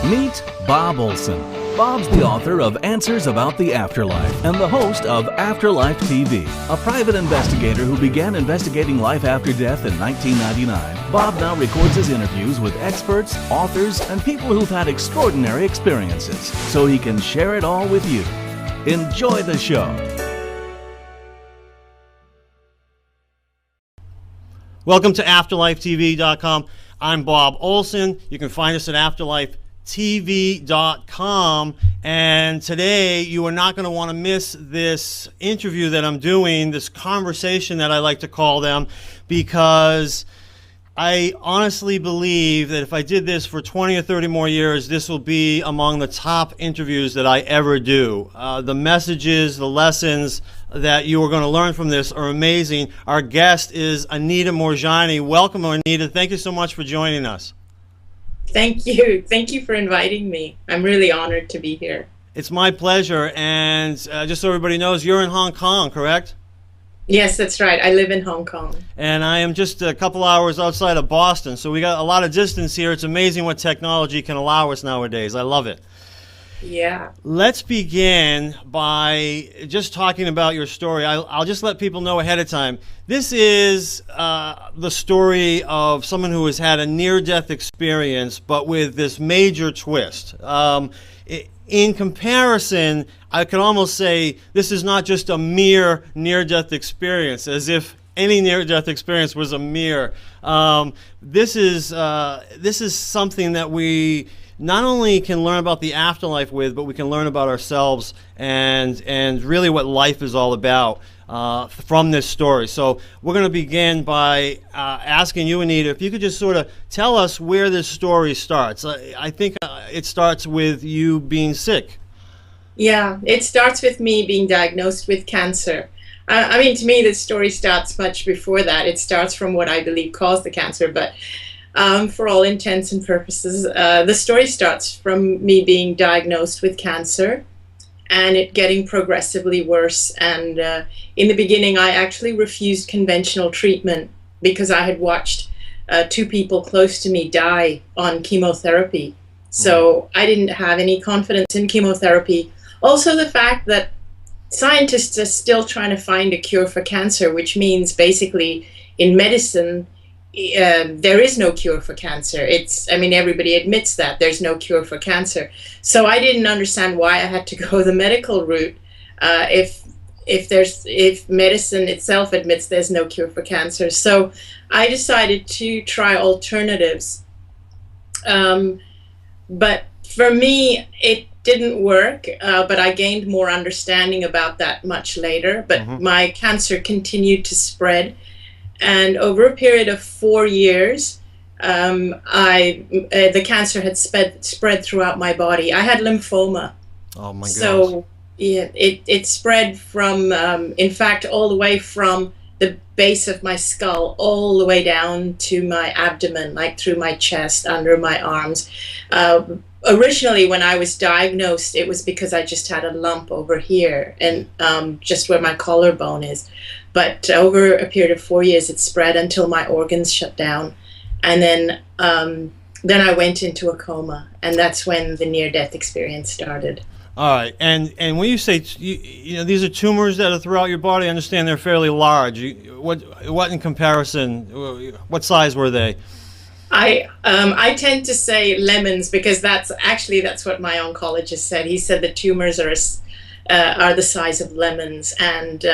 Meet Bob Olson. Bob's the author of Answers About the Afterlife and the host of Afterlife TV. A private investigator who began investigating life after death in 1999, Bob now records his interviews with experts, authors, and people who've had extraordinary experiences so he can share it all with you. Enjoy the show. Welcome to AfterlifeTV.com. I'm Bob Olson. You can find us at AfterlifeTV.com. And today you are not going to want to miss this interview that I'm doing, this conversation that I like to call them, because I honestly believe that if I did this for 20 or 30 more years, this will be among the top interviews that I ever do. The messages, the lessons that you are going to learn from this are amazing. Our guest is Anita Moorjani. Welcome, Anita. Thank you so much for joining us. Thank you. Thank you for inviting me. I'm really honored to be here. It's my pleasure. And just so everybody knows, you're in Hong Kong, correct? Yes, that's right. I live in Hong Kong. And I am just a couple hours outside of Boston. So we got a lot of distance here. It's amazing what technology can allow us nowadays. I love it. Yeah. Let's begin by just talking about your story. I'll just let people know ahead of time. This is the story of someone who has had a near-death experience, but with this major twist. In comparison, I could almost say this is not just a mere near-death experience, as if any near-death experience was a mere. This is something that we not only can learn about the afterlife with, but we can learn about ourselves and really what life is all about from this story. So we're going to begin by asking you, Anita, if you could just sort of tell us where this story starts. I think it starts with you being sick. Yeah, it starts with me being diagnosed with cancer. I mean, to me, the story starts much before that. It starts from what I believe caused the cancer, but for all intents and purposes, the story starts from me being diagnosed with cancer and it getting progressively worse. And in the beginning, I actually refused conventional treatment because I had watched two people close to me die on chemotherapy. So I didn't have any confidence in chemotherapy. Also, the fact that scientists are still trying to find a cure for cancer, which means basically in medicine, there is no cure for cancer. I mean, everybody admits that there's no cure for cancer. So I didn't understand why I had to go the medical route if medicine itself admits there's no cure for cancer. So I decided to try alternatives. But for me, it didn't work, but I gained more understanding about that much later. But my cancer continued to spread. And over a period of 4 years, the cancer had spread throughout my body. I had lymphoma. Oh my God! So yeah, it spread from, in fact, all the way from the base of my skull all the way down to my abdomen, like through my chest, under my arms. Originally, when I was diagnosed, it was because I just had a lump over here and just where my collarbone is. But over a period of 4 years, it spread until my organs shut down. And then I went into a coma. And that's when the near-death experience started. All right. And when you say, you know, these are tumors that are throughout your body, I understand they're fairly large. What in comparison, what size were they? I tend to say lemons because that's what my oncologist said. He said the tumors are the size of lemons, and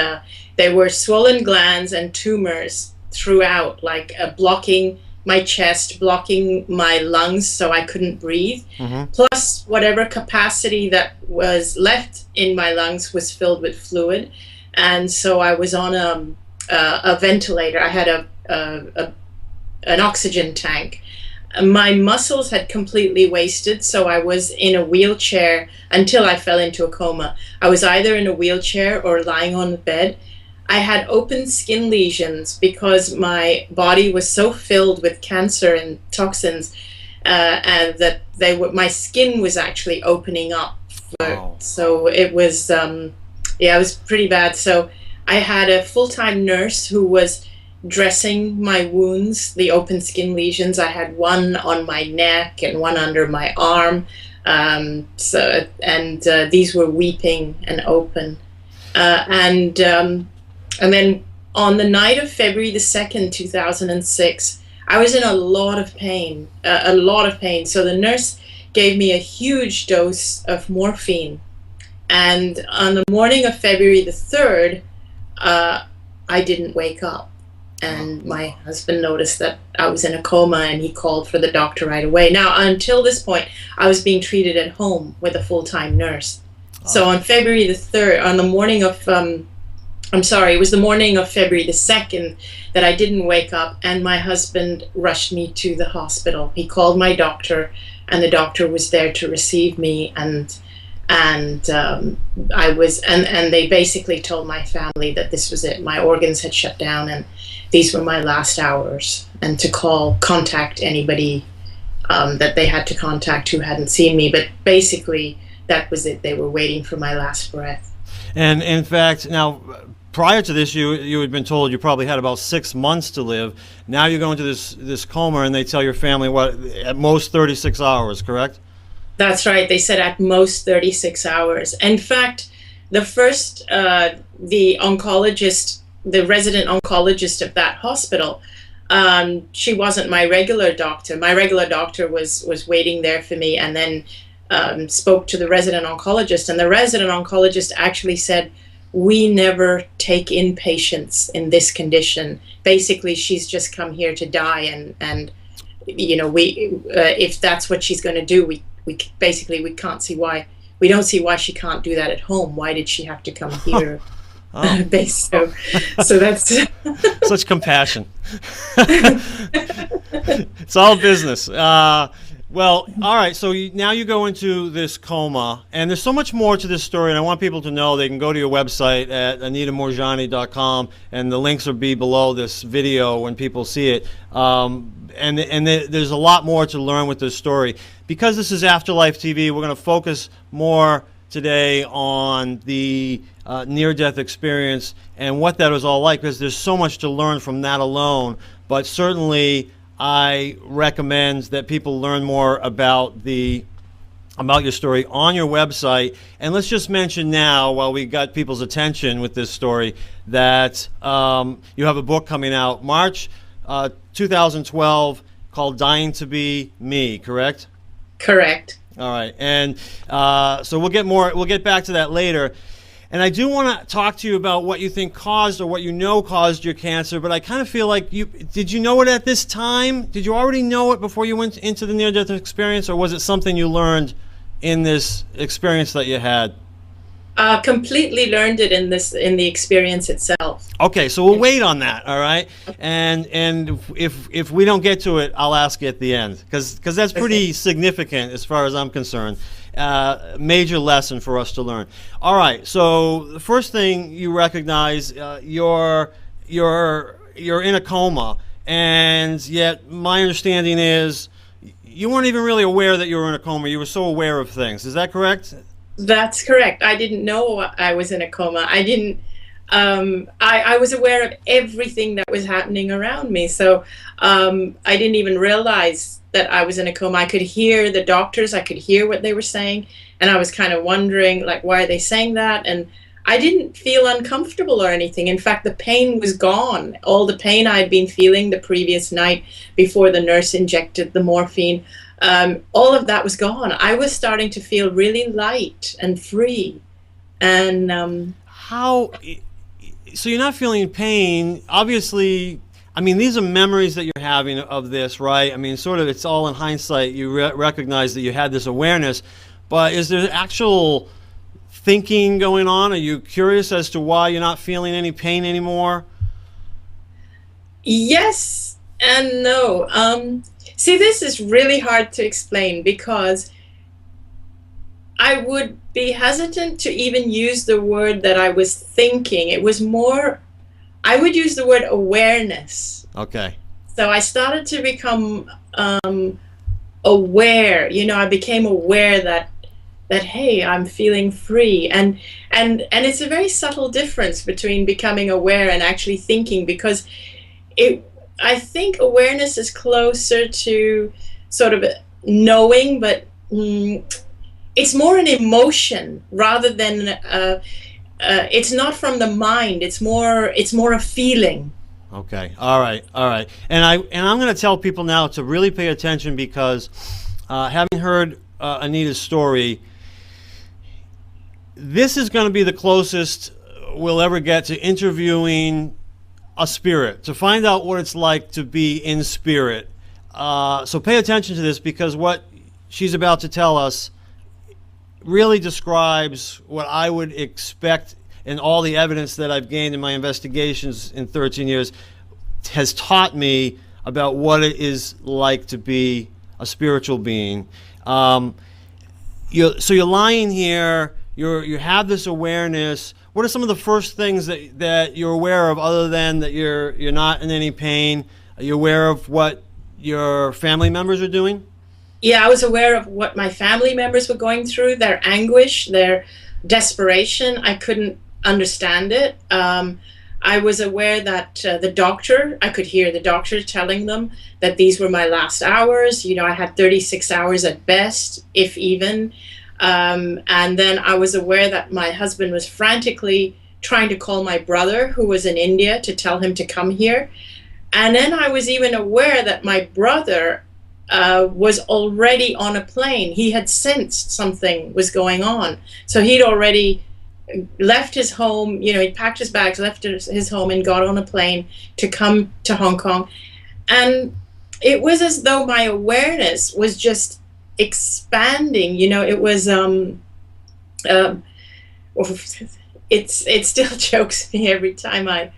they were swollen glands and tumors throughout, like blocking my chest, blocking my lungs so I couldn't breathe. Plus whatever capacity that was left in my lungs was filled with fluid. And so I was on a ventilator. I had an oxygen tank. My muscles had completely wasted, so I was in a wheelchair until I fell into a coma. I was either in a wheelchair or lying on the bed. I had open skin lesions because my body was so filled with cancer and toxins and that my skin was actually opening up. Wow. So it was, it was pretty bad. So I had a full-time nurse who was dressing my wounds, the open skin lesions. I had one on my neck and one under my arm. These were weeping and open. And then on the night of February the 2nd, 2006, I was in a lot of pain, So the nurse gave me a huge dose of morphine. And on the morning of February the 3rd, I didn't wake up. And my husband noticed that I was in a coma, and he called for the doctor right away. Now, until this point, I was being treated at home with a full-time nurse. So on February the 3rd, on the morning of, it was the morning of February the 2nd that I didn't wake up, and my husband rushed me to the hospital. He called my doctor, and the doctor was there to receive me, and they basically told my family that this was it. My organs had shut down, and these were my last hours, and to contact anybody that they had to contact who hadn't seen me. But basically, that was it. They were waiting for my last breath. And in fact, now, prior to this, you had been told you probably had about 6 months to live. Now you go into this coma, and they tell your family, what, at most 36 hours, correct? That's right. They said at most 36 hours. In fact, the first, the oncologist, the resident oncologist of that hospital, she wasn't my regular doctor. My regular doctor was waiting there for me, and then spoke to the resident oncologist. And the resident oncologist actually said, "We never take in patients in this condition. Basically, she's just come here to die, and if that's what she's going to do, we can't see why. We don't see why she can't do that at home. Why did she have to come here?" So that's such compassion. It's all business. Well, all right, so now you go into this coma, and there's so much more to this story, and I want people to know they can go to your website at anitamoorjani.com, and the links will be below this video when people see it. There's a lot more to learn with this story. Because this is Afterlife TV, we're going to focus more today on the near-death experience and what that was all like, because there's so much to learn from that alone. But certainly, I recommend that people learn more about your story on your website. And let's just mention now, while we got people's attention with this story, that you have a book coming out March 2012 called "Dying to Be Me," correct? Correct. All right, and so we'll get back to that later. And I do want to talk to you about what you think caused, or what you know caused your cancer, but I kind of feel like did you know it at this time? Did you already know it before you went into the near-death experience, or was it something you learned in this experience that you had? Completely learned it in the experience itself. Okay, so we'll wait on that, all right? And if we don't get to it, I'll ask you at the end, because that's pretty significant as far as I'm concerned. Major lesson for us to learn. All right, so the first thing you recognize, you're in a coma, and yet my understanding is you weren't even really aware that you were in a coma. You were so aware of things. Is that correct? That's correct. I didn't know I was in a coma. I didn't. I was aware of everything that was happening around me. So I didn't even realize that I was in a coma. I could hear the doctors. I could hear what they were saying, and I was kind of wondering, like, why are they saying that? And I didn't feel uncomfortable or anything. In fact, the pain was gone. All the pain I had been feeling the previous night before the nurse injected the morphine, all of that was gone. I was starting to feel really light and free. And so you're not feeling pain, obviously. I mean, these are memories that you're having of this, right? I mean, sort of, it's all in hindsight. You recognize that you had this awareness, but is there actual thinking going on? Are you curious as to why you're not feeling any pain anymore? Yes and no. See, this is really hard to explain, because I would be hesitant to even use the word that I was thinking. It was more, I would use the word awareness. Okay. So I started to become aware. I became aware that hey, I'm feeling free. And it's a very subtle difference between becoming aware and actually thinking, because I think awareness is closer to sort of knowing, but it's more an emotion rather than it's not from the mind. It's more a feeling. Okay. All right. And I'm going to tell people now to really pay attention, because having heard Anita's story, this is going to be the closest we'll ever get to interviewing a spirit, to find out what it's like to be in spirit. So pay attention to this, because what she's about to tell us really describes what I would expect, and all the evidence that I've gained in my investigations in 13 years has taught me about what it is like to be a spiritual being. So you're lying here, you have this awareness. What are some of the first things that you're aware of, other than that you're not in any pain? Are you aware of what your family members are doing? Yeah, I was aware of what my family members were going through, their anguish, their desperation. I couldn't understand it. I was aware that I could hear the doctor telling them that these were my last hours. You know, I had 36 hours at best, if even. And then I was aware that my husband was frantically trying to call my brother, who was in India, to tell him to come here. And then I was even aware that my brother was already on a plane. He had sensed something was going on. So he'd already left his home, you know, he packed his bags, left his home, and got on a plane to come to Hong Kong. And it was as though my awareness was just expanding. You know, it was it still chokes me every time I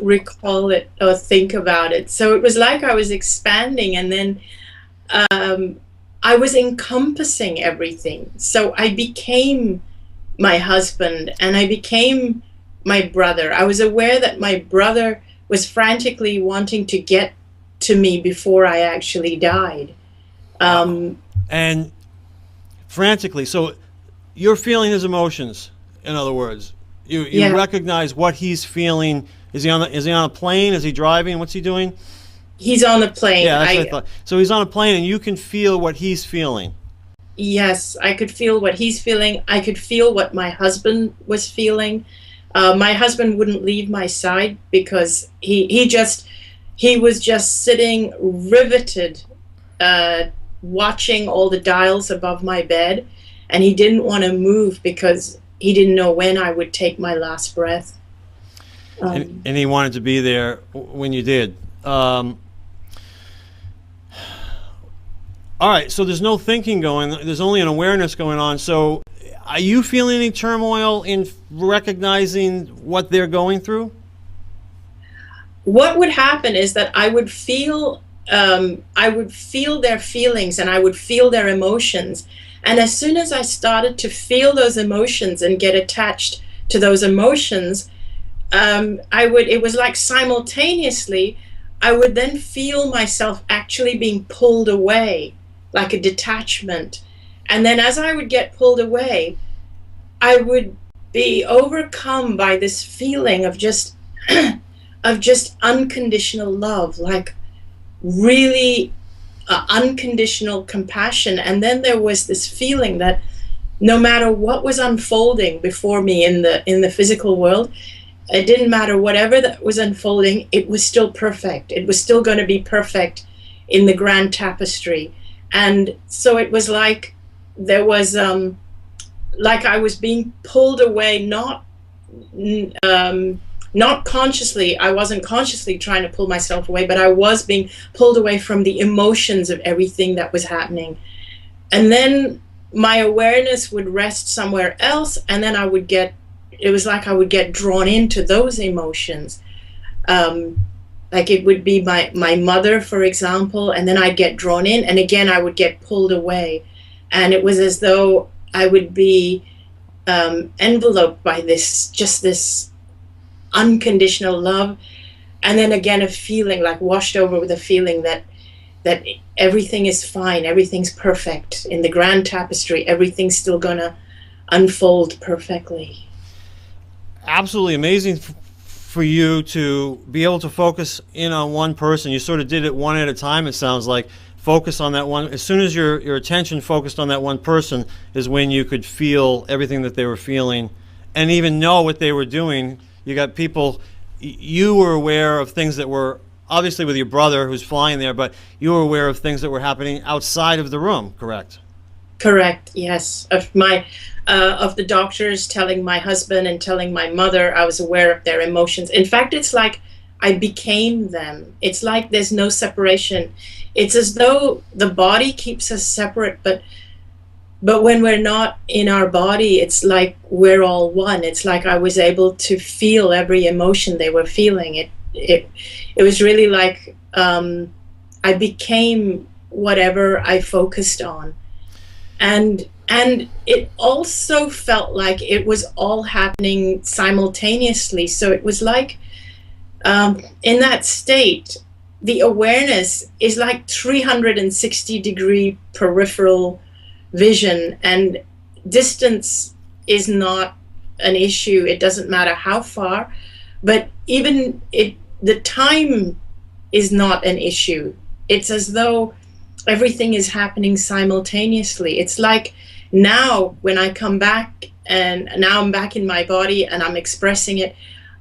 recall it or think about it. So it was like I was expanding, and then I was encompassing everything. So I became my husband, and I became my brother. I was aware that my brother was frantically wanting to get to me before I actually died. And frantically, so you're feeling his emotions, in other words. You recognize what he's feeling. Is he on a plane? Is he driving? What's he doing? He's on a plane. Yeah, that's what I thought. So he's on a plane, and you can feel what he's feeling. Yes, I could feel what he's feeling. I could feel what my husband was feeling. My husband wouldn't leave my side, because he was just sitting riveted, watching all the dials above my bed, and he didn't want to move because he didn't know when I would take my last breath. And he wanted to be there when you did. All right, so there's no thinking going, there's only an awareness going on. So are you feeling any turmoil in recognizing what they're going through? What would happen is that I would feel their feelings, and I would feel their emotions. And as soon as I started to feel those emotions and get attached to those emotions, it was like simultaneously, I would then feel myself actually being pulled away, like a detachment. And then as I would get pulled away, I would be overcome by this feeling of just unconditional love, like really unconditional compassion. And then there was this feeling that no matter what was unfolding before me in the physical world, it didn't matter, whatever that was unfolding, it was still perfect. It was still going to be perfect in the grand tapestry. And so it was like there was like I was being pulled away, not consciously. I wasn't consciously trying to pull myself away, but I was being pulled away from the emotions of everything that was happening. And then my awareness would rest somewhere else, and then it was like I would get drawn into those emotions. Like it would be my mother, for example, and then I'd get drawn in, and again I would get pulled away. And it was as though I would be enveloped by this unconditional love, and then again a feeling, like washed over with a feeling that everything is fine, everything's perfect in the grand tapestry, everything's still gonna unfold perfectly. Absolutely amazing for you to be able to focus in on one person. You sort of did it one at a time, it sounds like. Focus on that one. As soon as your attention focused on that one person is when you could feel everything that they were feeling and even know what they were doing. You got people, you were aware of things that were, obviously with your brother who's flying there, but you were aware of things that were happening outside of the room, correct? Correct, yes. Of the doctors telling my husband and telling my mother, I was aware of their emotions. In fact, it's like I became them. It's like there's no separation. It's as though the body keeps us separate, but when we're not in our body, it's like we're all one. It's like I was able to feel every emotion they were feeling. It was really like I became whatever I focused on. And it also felt like it was all happening simultaneously. So it was like in that state, the awareness is like 360-degree peripheral vision, and distance is not an issue. It doesn't matter how far, but even the time is not an issue. It's as though everything is happening simultaneously. It's like now when I come back and now I'm back in my body and I'm expressing it,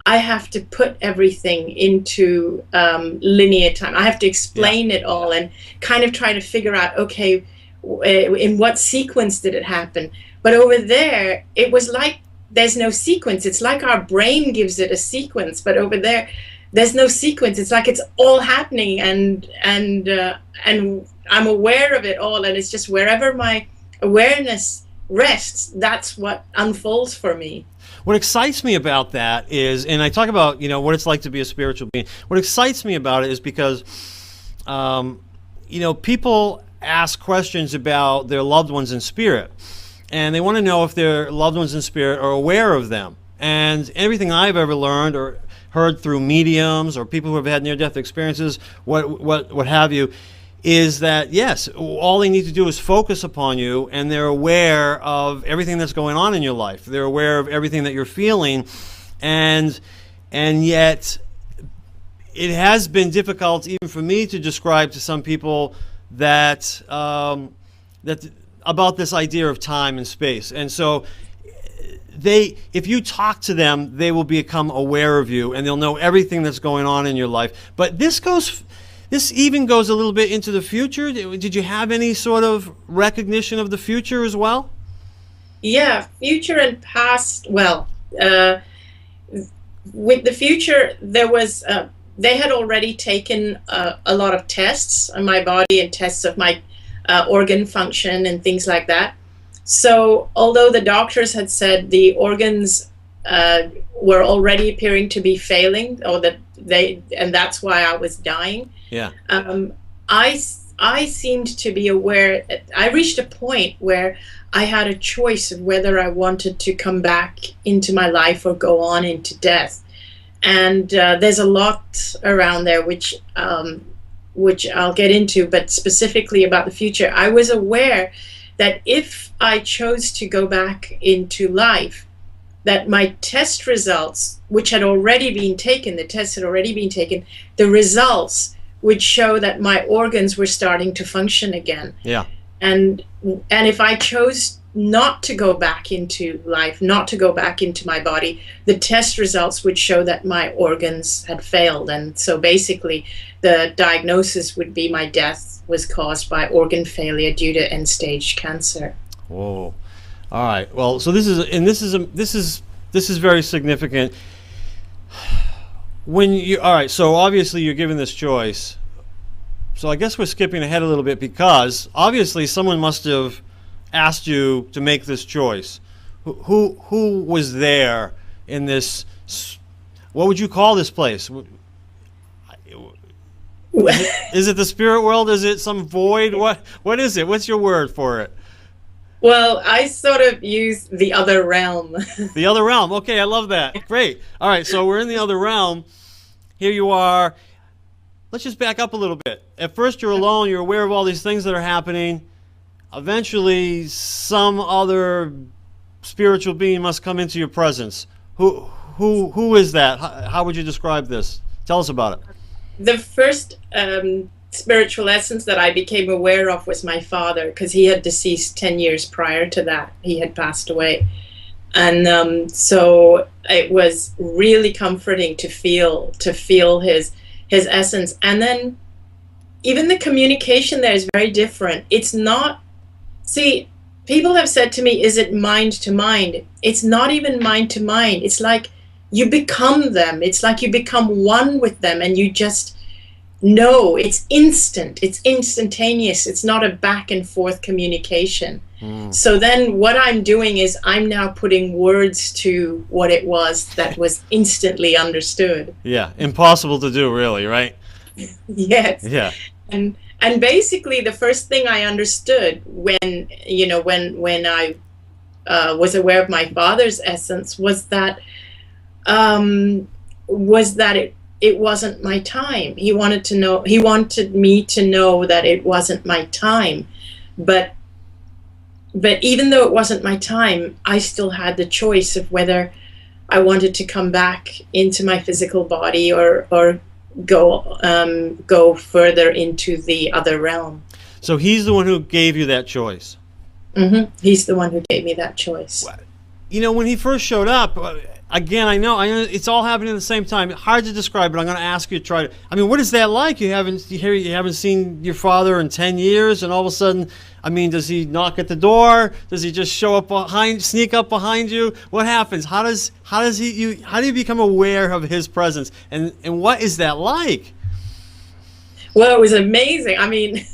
I have to put everything into linear time. I have to explain it all and kind of try to figure out, okay, in what sequence did it happen? But over there, it was like there's no sequence. It's like our brain gives it a sequence, but over there, there's no sequence. It's like it's all happening, and I'm aware of it all, and it's just wherever my awareness rests, that's what unfolds for me. What excites me about that is, and I talk about, what it's like to be a spiritual being. What excites me about it is because, people ask questions about their loved ones in spirit, and they want to know if their loved ones in spirit are aware of them. And everything I've ever learned or heard through mediums or people who have had near-death experiences, what have you, is that yes, all they need to do is focus upon you, and they're aware of everything that's going on in your life. They're aware of everything that you're feeling, and yet it has been difficult even for me to describe to some people that about this idea of time and space. And so if you talk to them, they will become aware of you, and they'll know everything that's going on in your life. But this even goes a little bit into the future. Did you have any sort of recognition of the future as well? Yeah, future and past. Well, with the future, there was they had already taken a lot of tests on my body and tests of my organ function and things like that. So although the doctors had said the organs were already appearing to be failing, or and that's why I was dying. Yeah. I seemed to be aware. I reached a point where I had a choice of whether I wanted to come back into my life or go on into death. And there's a lot around there which I'll get into, but specifically about the future, I was aware that if I chose to go back into life, that my test results, which had already been taken, the results would show that my organs were starting to function again. Yeah. And if I chose not to go back into life, not to go back into my body, the test results would show that my organs had failed. And so basically the diagnosis would be my death was caused by organ failure due to end-stage cancer. Whoa. All right. Well, so this is very significant. All right, so obviously you're given this choice. So I guess we're skipping ahead a little bit, because obviously someone must have asked you to make this choice. Who was there in this? What would you call this place? Is it the spirit world? Is it some void? What is it? What's your word for it? Well, I sort of use the other realm. The other realm. Okay, I love that. Great. All right, so we're in the other realm. Here you are. Let's just back up a little bit. At first you're alone. You're aware of all these things that are happening. Eventually some other spiritual being must come into your presence. Who Who is that? How would you describe this? Tell us about it. The first spiritual essence that I became aware of was my father, because he had deceased 10 years prior to that. He had passed away. And so it was really comforting to feel his essence. And then even the communication there is very different. It's not, see, people have said to me, is it mind to mind? It's not even mind to mind. It's like you become them. It's like you become one with them, and you just know. It's instant. It's instantaneous. It's not a back and forth communication. So then what I'm doing is I'm now putting words to what it was that was instantly understood. Yeah, impossible to do, really, right? Yes. Yeah. And basically the first thing I understood when I was aware of my father's essence was that it wasn't my time. He wanted me to know that it wasn't my time. But even though it wasn't my time, I still had the choice of whether I wanted to come back into my physical body or go further into the other realm. So he's the one who gave you that choice. Mm-hmm. He's the one who gave me that choice. You know, when he first showed up, again, I know it's all happening at the same time. Hard to describe, but I'm going to ask you to try to. I mean, what is that like? You haven't seen your father in 10 years, and all of a sudden, I mean, does he knock at the door? Does he just show up sneak up behind you? What happens? How do you become aware of his presence? And what is that like? Well, it was amazing. I mean,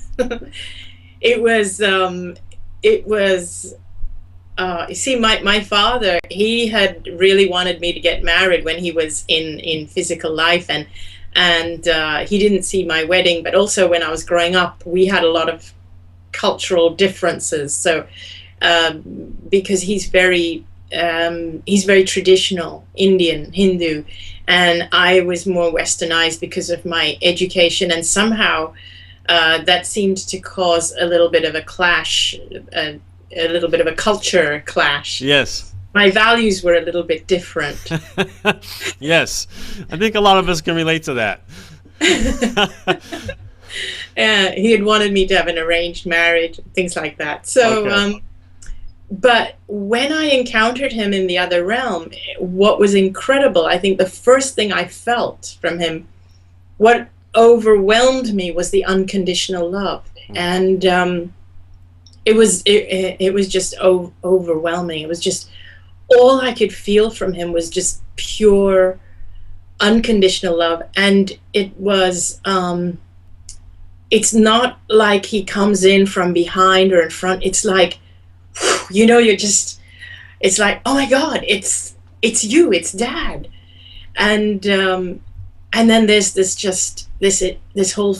it was. You see, my father, he had really wanted me to get married when he was in physical life, and he didn't see my wedding. But also when I was growing up, we had a lot of cultural differences. So because he's very traditional Indian, Hindu, and I was more westernized because of my education, and somehow that seemed to cause a little bit of a clash, a little bit of a culture clash. Yes. My values were a little bit different. Yes. I think a lot of us can relate to that. He had wanted me to have an arranged marriage, things like that. So, okay. But when I encountered him in the other realm, what was incredible, I think the first thing I felt from him, what overwhelmed me was the unconditional love. And it was just overwhelming. It was just, all I could feel from him was just pure unconditional love. And it was it's not like he comes in from behind or in front. It's like, it's like, oh my God, it's you, it's Dad. And then there's this whole,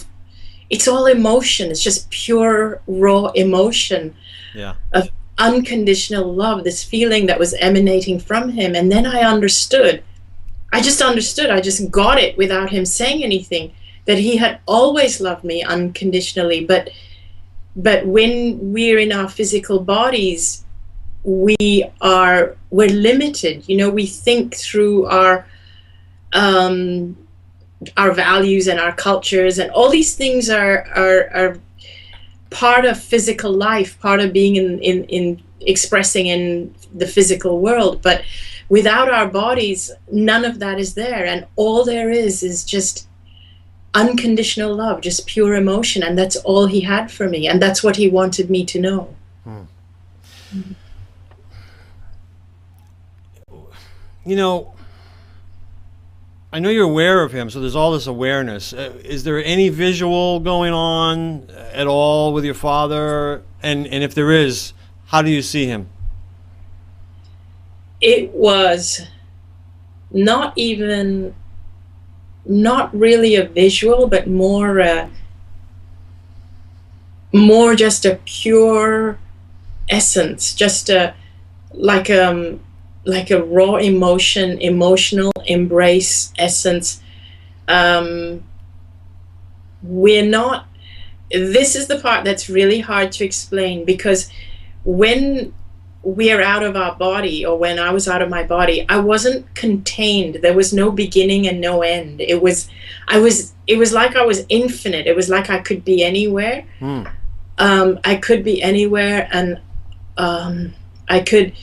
it's all emotion. It's just pure, raw emotion of unconditional love, this feeling that was emanating from him. And then I just got it without him saying anything, that he had always loved me unconditionally. But when we're in our physical bodies, we're limited. We think through our values and our cultures, and all these things are part of physical life, part of being in expressing in the physical world. But without our bodies, none of that is there, and all there is just unconditional love, just pure emotion. And that's all he had for me, and that's what he wanted me to know. I know you're aware of him, so there's all this awareness. Is there any visual going on at all with your father? And if there is, how do you see him? It was not really a visual, but more just a pure essence, just like a raw emotional embrace essence. This is the part that's really hard to explain, because when we're out of our body, or when I was out of my body, I wasn't contained. There was no beginning and no end. It was like I was infinite. It was like I could be anywhere. I could be anywhere, and I could.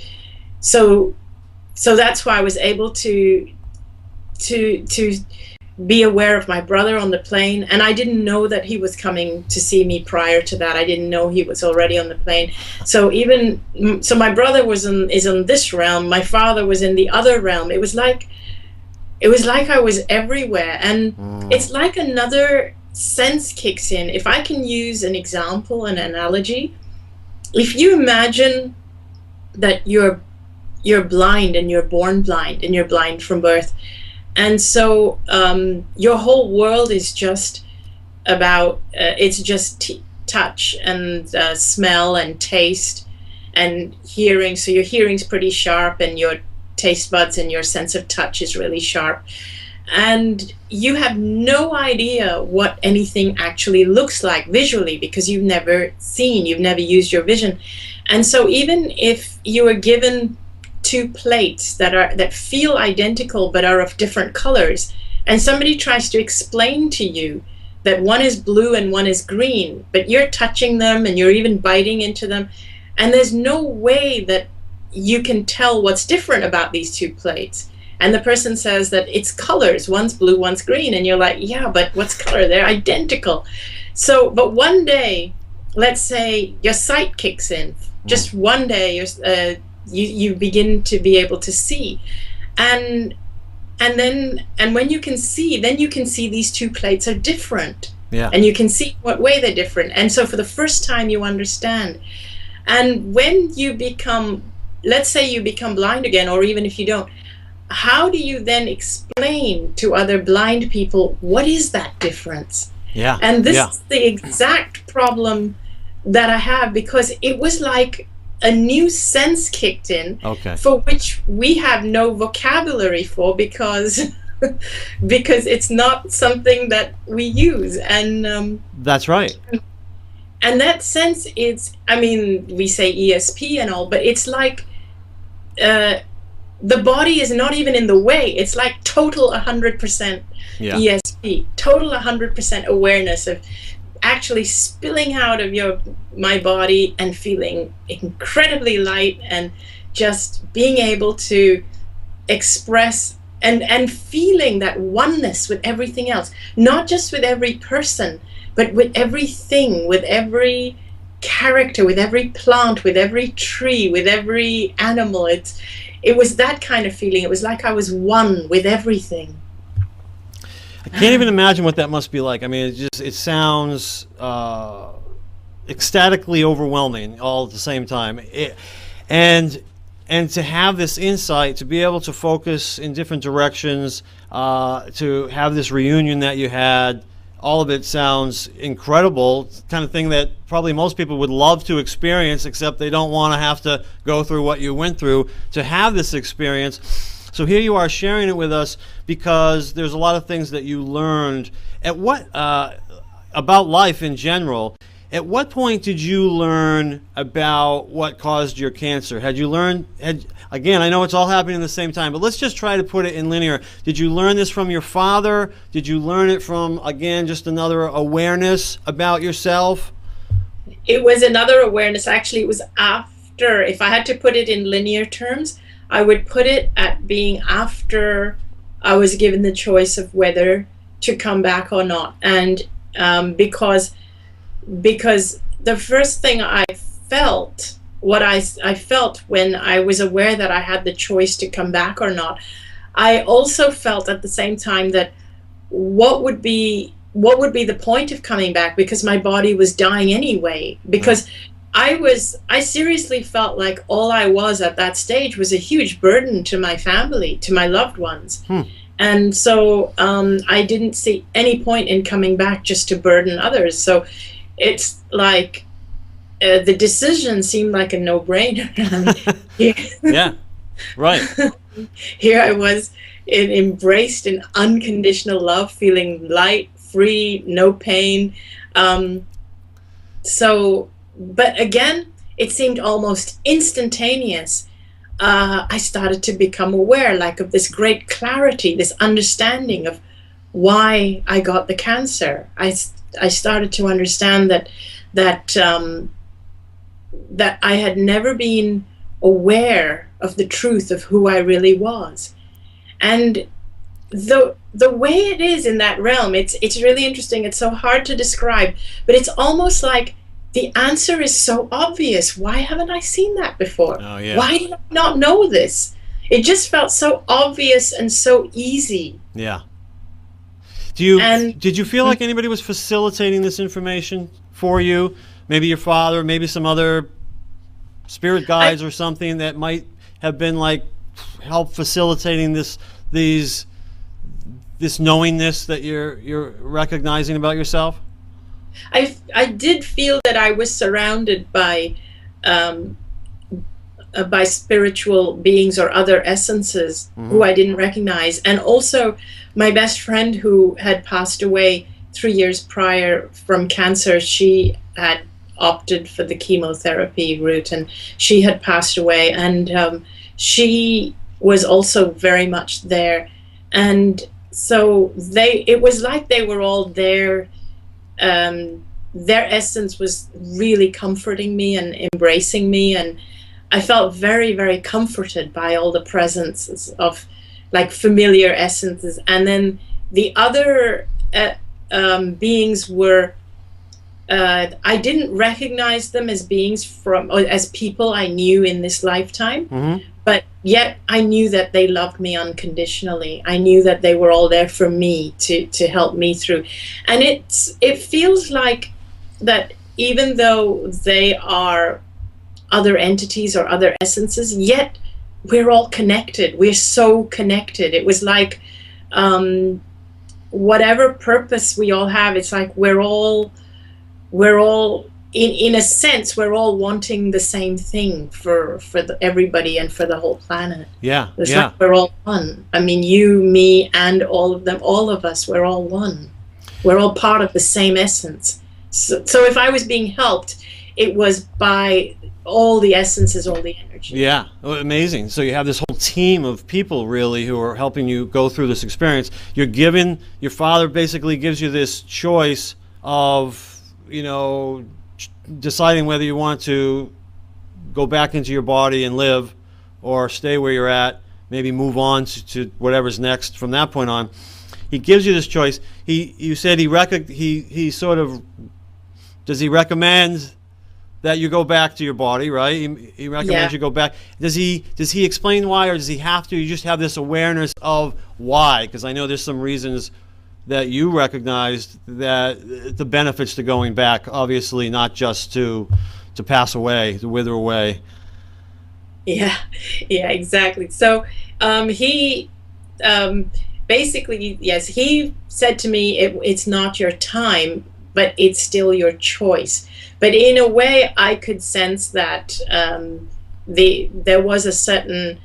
So that's why I was able to be aware of my brother on the plane, and I didn't know that he was coming to see me prior to that. I didn't know he was already on the plane. So my brother is in this realm. My father was in the other realm. It was like I was everywhere, and it's like another sense kicks in. If I can use an example, an analogy, if you imagine that you're blind and you're born blind and you're blind from birth. And so your whole world is just about, it's just touch and smell and taste and hearing. So your hearing's pretty sharp, and your taste buds and your sense of touch is really sharp. And you have no idea what anything actually looks like visually, because you've never used your vision. And so even if you are given two plates that feel identical but are of different colors, and somebody tries to explain to you that one is blue and one is green, but you're touching them and you're even biting into them, and there's no way that you can tell what's different about these two plates, and the person says that it's colors, one's blue, one's green, and you're like, yeah, but what's color? They're identical. So but one day, let's say your sight kicks in, just one day you begin to be able to see, and when you can see, then you can see these two plates are different, and you can see what way they're different. And so for the first time you understand. And when you become, let's say you become blind again, or even if you don't, how do you then explain to other blind people what is that difference? And this is the exact problem that I have, because it was like a new sense kicked in, for which we have no vocabulary for, because it's not something that we use. And that's right. And that sense is, I mean, we say ESP and all, but it's like the body is not even in the way. It's like total 100% ESP, total 100% awareness of actually spilling out of my body and feeling incredibly light, and just being able to express and feeling that oneness with everything else, not just with every person, but with everything, with every character, with every plant, with every tree, with every animal. It was that kind of feeling. It was like I was one with everything. I can't even imagine what that must be like. I mean, it sounds ecstatically overwhelming all at the same time. And to have this insight, to be able to focus in different directions, to have this reunion that you had, all of it sounds incredible. It's the kind of thing that probably most people would love to experience, except they don't want to have to go through what you went through to have this experience. So here you are sharing it with us, because there's a lot of things that you learned about life in general. At what point did you learn about what caused your cancer? Again, I know it's all happening at the same time, but let's just try to put it in linear. Did you learn this from your father? Did you learn it from, again, just another awareness about yourself? It was another awareness. Actually, it was after. If I had to put it in linear terms, I would put it at being after I was given the choice of whether to come back or not. And because the first thing I felt, what I felt when I was aware that I had the choice to come back or not, I also felt at the same time that what would be the point of coming back, because my body was dying anyway. Because I seriously felt like all I was at that stage was a huge burden to my family, to my loved ones. And so I didn't see any point in coming back just to burden others. So it's like the decision seemed like a no-brainer. Yeah, right. Here I was, embraced in unconditional love, feeling light, free, no pain. But again, it seemed almost instantaneous, I started to become aware, like, of this great clarity, this understanding of why I got the cancer. I started to understand that I had never been aware of the truth of who I really was. And the way it is in that realm, it's really interesting. It's so hard to describe, but it's almost like the answer is so obvious. Why haven't I seen that before? Oh, yeah. Why did I not know this? It just felt so obvious and so easy. Yeah. Did you feel like anybody was facilitating this information for you? Maybe your father, maybe some other spirit guides or something that might have been like help facilitating this knowingness that you're recognizing about yourself? I did feel that I was surrounded by spiritual beings or other essences who I didn't recognize, and also my best friend who had passed away 3 years prior from cancer. She had opted for the chemotherapy route, and she had passed away, and she was also very much there, and so it was like they were all there. Their essence was really comforting me and embracing me, and I felt very, very comforted by all the presences of like familiar essences. And then the other beings were, I didn't recognize them as beings as people I knew in this lifetime, but yet I knew that they loved me unconditionally. I knew that they were all there for me to help me through. And it feels like that even though they are other entities or other essences, yet we're all connected. We're so connected. It was like whatever purpose we all have, it's like we're all in a sense, we're all wanting the same thing for everybody and for the whole planet. Yeah, it's like we're all one. I mean, you, me, and all of them, all of us, we're all one. We're all part of the same essence. So if I was being helped, it was by all the essences, all the energy. Yeah, amazing. So you have this whole team of people really who are helping you go through this experience. Your father basically gives you this choice of, deciding whether you want to go back into your body and live or stay where you're at, maybe move on to whatever's next from that point on. He gives you this choice. You said he sort of, does he recommend that you go back to your body, right? He recommends you go back. Does he explain why, or does he have to? You just have this awareness of why? Because I know there's some reasons that you recognized that the benefits to going back, obviously not just to pass away, to wither away. Yeah, exactly. So he basically, yes, he said to me, it's not your time, but it's still your choice. But in a way, I could sense that there was a certain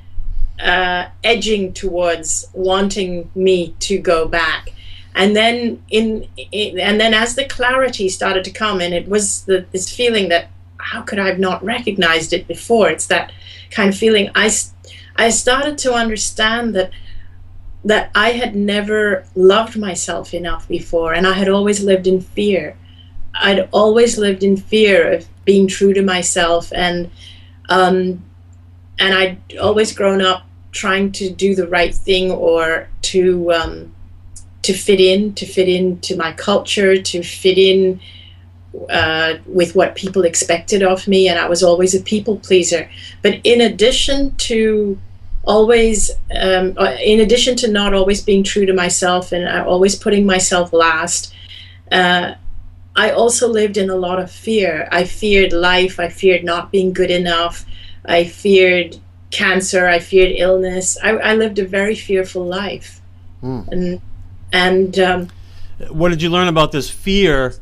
edging towards wanting me to go back. And then as the clarity started to come, and it was this feeling that how could I have not recognized it before? It's that kind of feeling. I started to understand that I had never loved myself enough before, and I had always lived in fear. I'd always lived in fear of being true to myself, and I'd always grown up trying to do the right thing, or to fit into my culture, to fit in with what people expected of me, and I was always a people pleaser. But in addition to not always being true to myself and always putting myself last, I also lived in a lot of fear. I feared life. I feared not being good enough. I feared cancer. I feared illness. I lived a very fearful life. And what did you learn about this fear?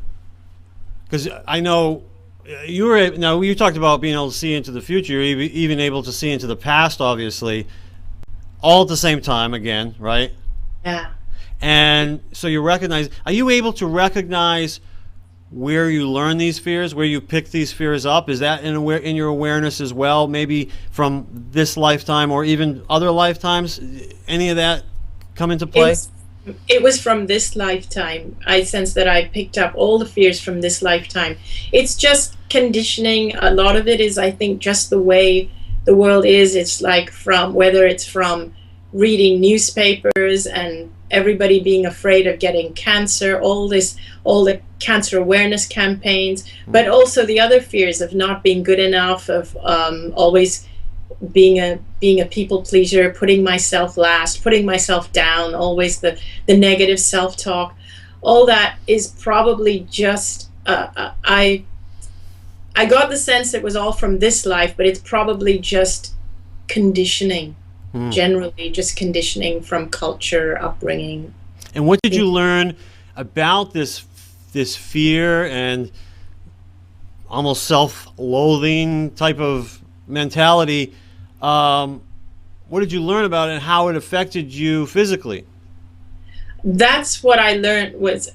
Because I know you talked about being able to see into the future, you're even able to see into the past, obviously, all at the same time again, right? Yeah. And so are you able to recognize where you learn these fears, where you pick these fears up? Is that in your awareness as well, maybe from this lifetime or even other lifetimes? Any of that come into play? It was from this lifetime. I sense that I picked up all the fears from this lifetime. It's just conditioning. A lot of it is, I think, just the way the world is. It's like whether it's from reading newspapers and everybody being afraid of getting cancer, all the cancer awareness campaigns, but also the other fears of not being good enough, of always being a people pleaser, putting myself last, putting myself down, always the negative self-talk. All that is probably just I got the sense it was all from this life, but it's probably just conditioning. Generally just conditioning from culture, upbringing. And what did you learn about this fear and almost self-loathing type of mentality? What did you learn about it and how it affected you physically? That's what I learned was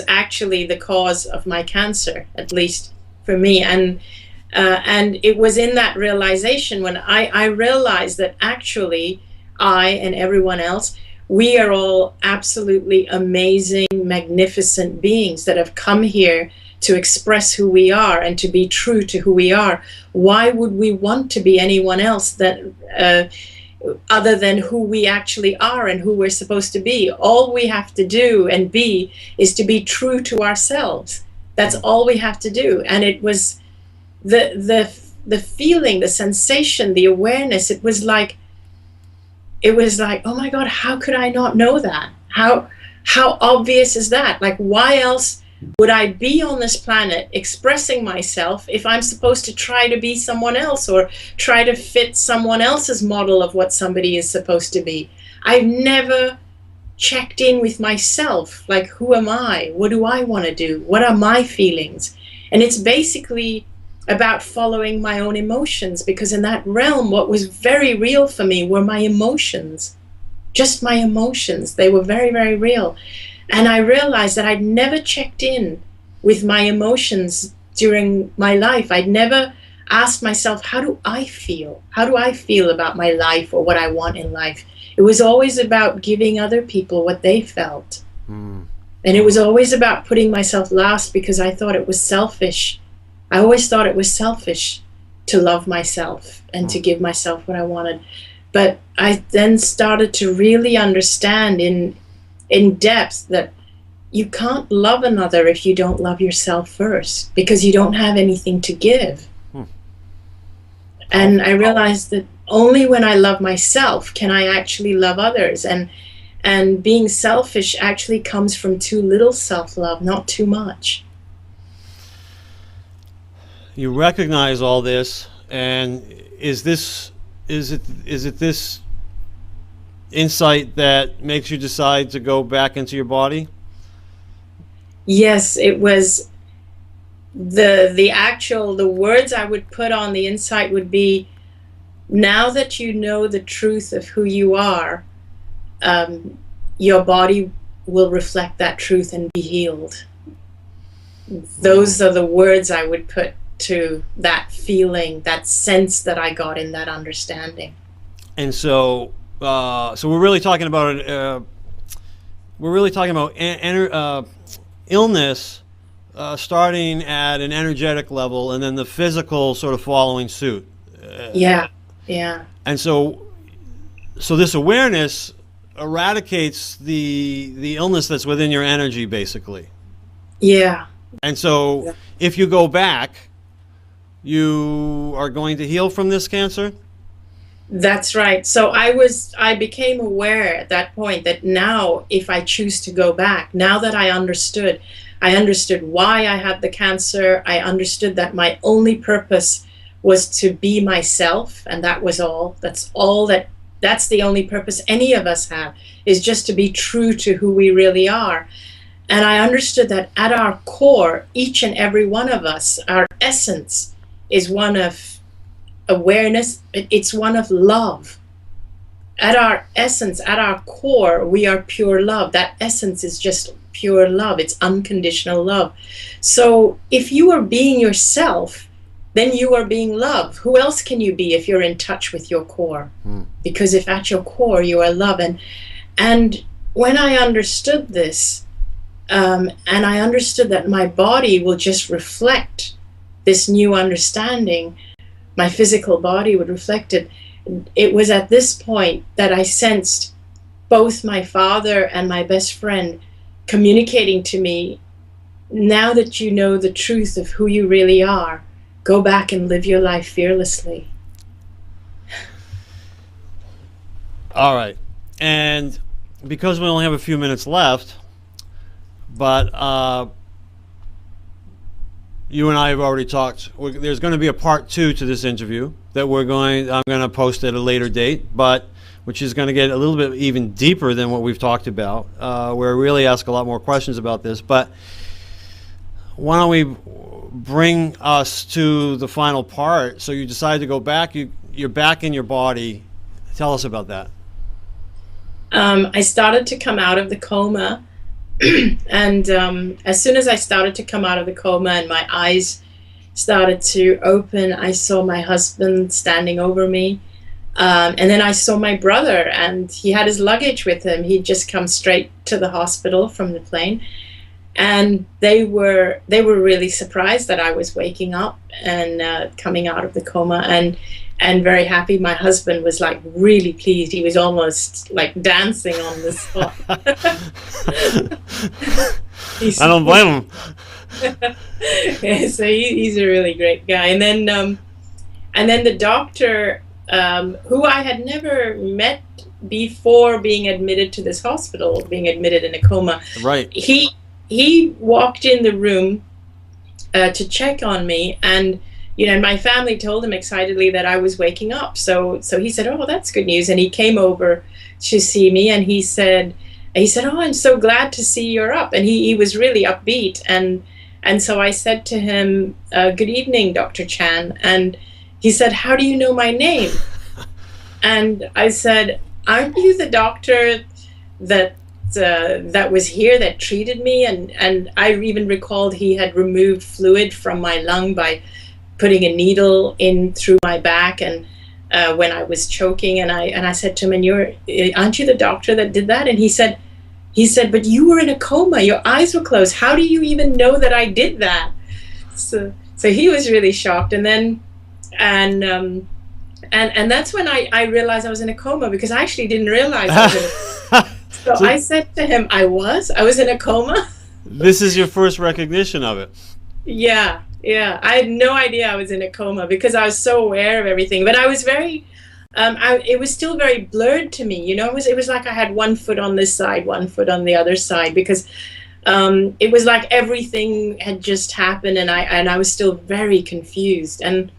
actually the cause of my cancer, at least for me. And it was in that realization when I realized that actually I and everyone else, we are all absolutely amazing, magnificent beings that have come here to express who we are and to be true to who we are. Why would we want to be anyone else that other than who we actually are and who we're supposed to be? All we have to do and be is to be true to ourselves. That's all we have to do. And it was the feeling, the sensation, the awareness. It was like, oh my God, how could I not know that? How obvious is that? Like, why else would I be on this planet expressing myself if I'm supposed to try to be someone else or try to fit someone else's model of what somebody is supposed to be? I've never checked in with myself. Like, who am I? What do I want to do? What are my feelings? And it's basically about following my own emotions, because in that realm, what was very real for me were my emotions, just my emotions. They were very, very real. And I realized that I'd never checked in with my emotions during my life. I'd never asked myself, how do I feel? How do I feel about my life or what I want in life? It was always about giving other people what they felt. And it was always about putting myself last, because I thought it was selfish. I always thought it was selfish to love myself and to give myself what I wanted. But I then started to really understand in depth that you can't love another if you don't love yourself first, because you don't have anything to give. And I realized that only when I love myself can I actually love others. And being selfish actually comes from too little self-love, not too much. You recognize all this, and is it this insight that makes you decide to go back into your body? Yes, it was the words I would put on the insight would be, now that you know the truth of who you are, your body will reflect that truth and be healed. Those are the words I would put to that feeling, that sense that I got in that understanding. And so we're really talking about illness starting at an energetic level, and then the physical sort of following suit. Yeah. And so this awareness eradicates the illness that's within your energy, basically. Yeah. And so if you go back, you are going to heal from this cancer? That's right. So I became aware at that point that now, if I choose to go back, now that I understood why I had the cancer, I understood that my only purpose was to be myself, and that was all. That's the only purpose any of us have, is just to be true to who we really are. And I understood that at our core, each and every one of us, our essence is one of awareness. It's one of love. at our essence, at our core, we are pure love. That essence is just pure love. It's unconditional love. So if you are being yourself, then you are being love. Who else can you be if you're in touch with your core? Because if at your core you are love. And when I understood this, and I understood that my body will just reflect this new understanding, my physical body would reflect it. It was at this point that I sensed both my father and my best friend communicating to me, now that you know the truth of who you really are, go back and live your life fearlessly. All right. And because we only have a few minutes left, but you and I have already talked. There's going to be a part 2 to this interview that I'm going to post at a later date, but which is going to get a little bit even deeper than what we've talked about, where I really ask a lot more questions about this. But why don't we bring us to the final part? So you decide to go back. You're back in your body. Tell us about that. I started to come out of the coma. And as soon as I started to come out of the coma and my eyes started to open, I saw my husband standing over me. And then I saw my brother, and he had his luggage with him. He'd just come straight to the hospital from the plane. And they were really surprised that I was waking up and coming out of the coma, and very happy. My husband was like really pleased. He was almost like dancing on the spot. I don't blame him. Yeah, so he's a really great guy. And then the doctor, who I had never met before being admitted to this hospital, being admitted in a coma. Right. He walked in the room to check on me, and my family told him excitedly that I was waking up. So he said, "Oh, that's good news." And he came over to see me, and he said, "Oh, I'm so glad to see you're up." And he was really upbeat. And so I said to him, "Good evening, Dr. Chan." And he said, "How do you know my name?" And I said, "Aren't you the doctor that was here, that treated me?" And I even recalled he had removed fluid from my lung by putting a needle in through my back, and when I was choking, and I said to him, "And aren't you the doctor that did that?" And he said, "But you were in a coma. Your eyes were closed. How do you even know that I did that?" So he was really shocked. And then and that's when I realized I was in a coma, because I actually didn't realize I was in a coma. So I said to him, I was in a coma. This is your first recognition of it. Yeah. I had no idea I was in a coma, because I was so aware of everything. But I was very, it was still very blurred to me. It was like I had one foot on this side, one foot on the other side, because it was like everything had just happened, and I was still very confused. And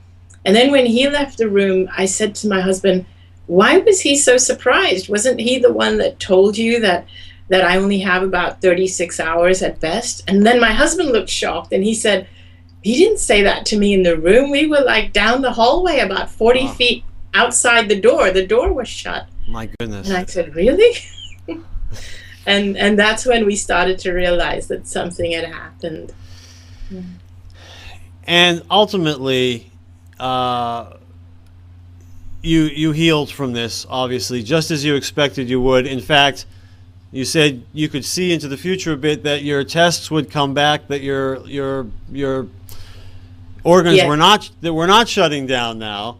then when he left the room, I said to my husband, "Why was he so surprised? Wasn't he the one that told you that I only have about 36 hours at best?" And then my husband looked shocked, and he said, "He didn't say that to me in the room. We were like down the hallway about 40 feet outside the door. The door was shut." My goodness. And I said, "Really?" and that's when we started to realize that something had happened. And ultimately, you healed from this, obviously, just as you expected you would. In fact, you said you could see into the future a bit, that your tests would come back, that your organs were not shutting down now,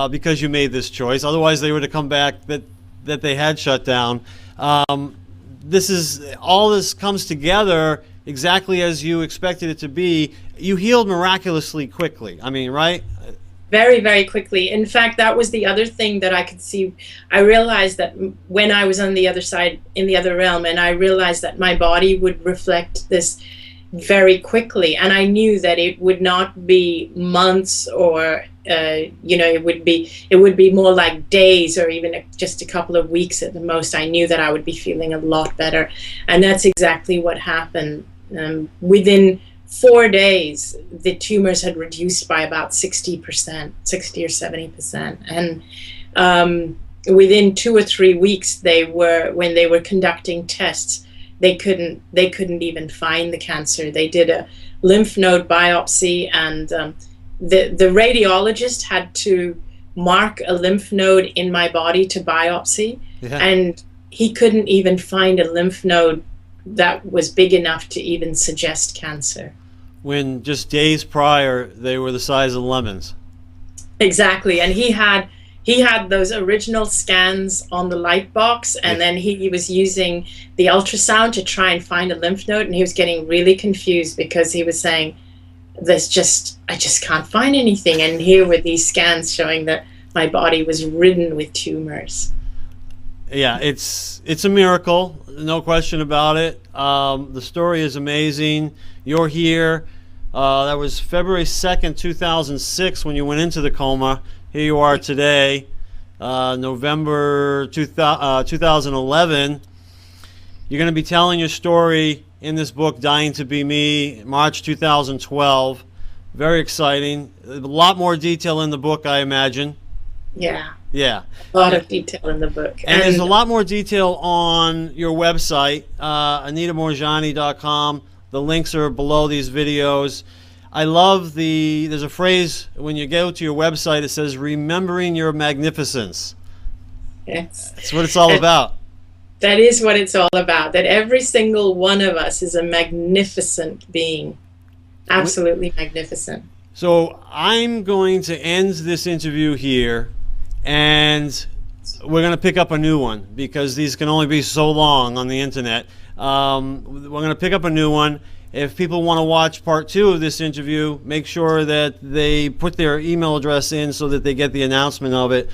because you made this choice. Otherwise, they would have come back that they had shut down. All this comes together exactly as you expected it to be. You healed miraculously quickly. I mean, right? Very, very quickly. In fact, that was the other thing that I could see. I realized that when I was on the other side, in the other realm, and I realized that my body would reflect this very quickly. And I knew that it would not be months or, it would be more like days, or even just a couple of weeks at the most. I knew that I would be feeling a lot better. And that's exactly what happened. Within 4 days, the tumors had reduced by about 60%, 60 or 70%. within 2 or 3 weeks, when they were conducting tests, they couldn't even find the cancer. They did a lymph node biopsy, and the radiologist had to mark a lymph node in my body to biopsy, and he couldn't even find a lymph node that was big enough to even suggest cancer. When just days prior, they were the size of lemons. Exactly, and he had those original scans on the light box, and then he was using the ultrasound to try and find a lymph node, and he was getting really confused because he was saying, I just can't find anything. And here were these scans showing that my body was ridden with tumors. Yeah, it's a miracle, no question about it. The story is amazing. You're here. That was February 2nd, 2006 when you went into the coma. Here you are today, November 2011. You're going to be telling your story in this book, Dying to Be Me, March 2012. Very exciting. A lot more detail in the book, I imagine. Yeah. Yeah. A lot of detail in the book. And there's a lot more detail on your website, AnitaMoorjani.com. The links are below these videos. I love there's a phrase when you go to your website, it says, remembering your magnificence. Yes. That's what it's all about. That is what it's all about, that every single one of us is a magnificent being. Absolutely magnificent. So I'm going to end this interview here, and we're going to pick up a new one because these can only be so long on the internet. We're going to pick up a new one. If people want to watch part 2 of this interview, make sure that they put their email address in so that they get the announcement of it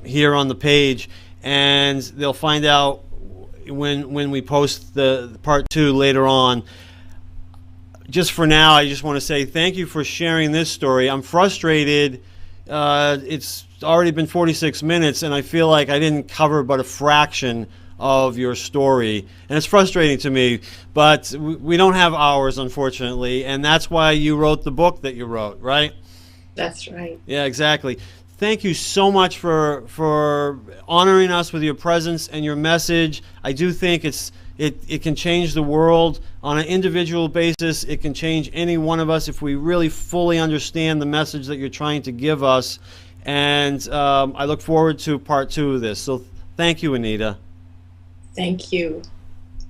here on the page, and they'll find out when we post the part 2 later on. Just for now, I just want to say thank you for sharing this story. I'm frustrated. It's already been 46 minutes, and I feel like I didn't cover but a fraction of your story. And it's frustrating to me, but we don't have hours, unfortunately, and that's why you wrote the book that you wrote, right? That's right. Yeah, exactly. Thank you so much for honoring us with your presence and your message. I do think it can change the world on an individual basis. It can change any one of us if we really fully understand the message that you're trying to give us. And I look forward to part 2 of this. So thank you, Anita. Thank you.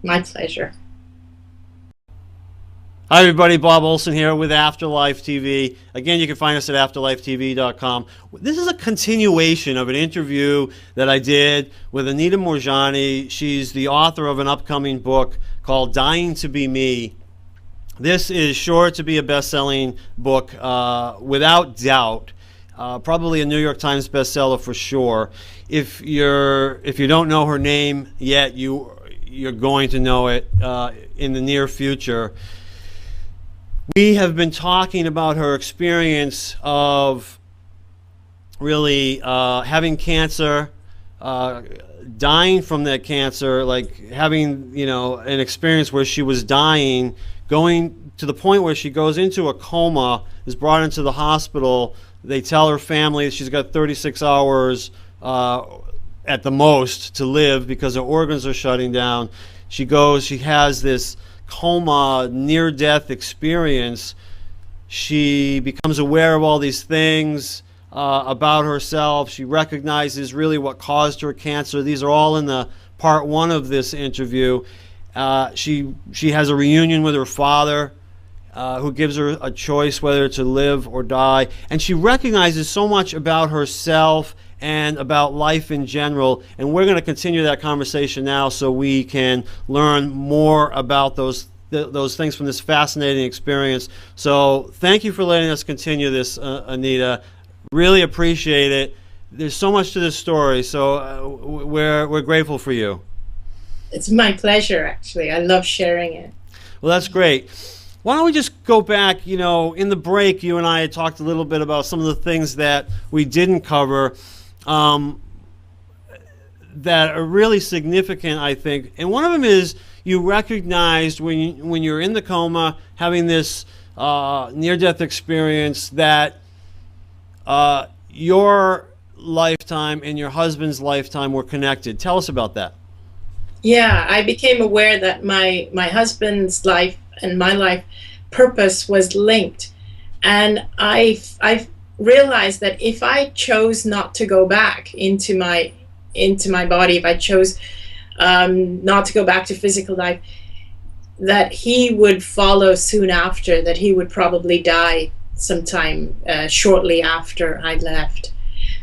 My pleasure. Hi, everybody. Bob Olson here with Afterlife TV. Again, you can find us at afterlifetv.com. This is a continuation of an interview that I did with Anita Moorjani. She's the author of an upcoming book called Dying to Be Me. This is sure to be a best-selling book, without doubt. Probably a New York Times bestseller for sure. If you don't know her name yet, you're going to know it in the near future. We have been talking about her experience of really having cancer, dying from that cancer, like having an experience where she was dying, going to the point where she goes into a coma, is brought into the hospital. They tell her family she's got 36 hours at the most to live because her organs are shutting down. She has this coma, near-death experience. She becomes aware of all these things about herself. She recognizes really what caused her cancer. These are all in the part 1 of this interview. She has a reunion with her father, who gives her a choice whether to live or die. And she recognizes so much about herself and about life in general. And we're going to continue that conversation now so we can learn more about those things from this fascinating experience. So thank you for letting us continue this, Anita. Really appreciate it. There's so much to this story, so we're grateful for you. It's my pleasure, actually. I love sharing it. Well, that's great. Why don't we just go back, in the break, you and I had talked a little bit about some of the things that we didn't cover that are really significant, I think. And one of them is you recognized when you're in the coma, having this near-death experience, that your lifetime and your husband's lifetime were connected. Tell us about that. Yeah, I became aware that my husband's life and my life purpose was linked, and I realized that if I chose not to go back into my body, if I chose not to go back to physical life, that he would follow soon after, that he would probably die sometime shortly after I left.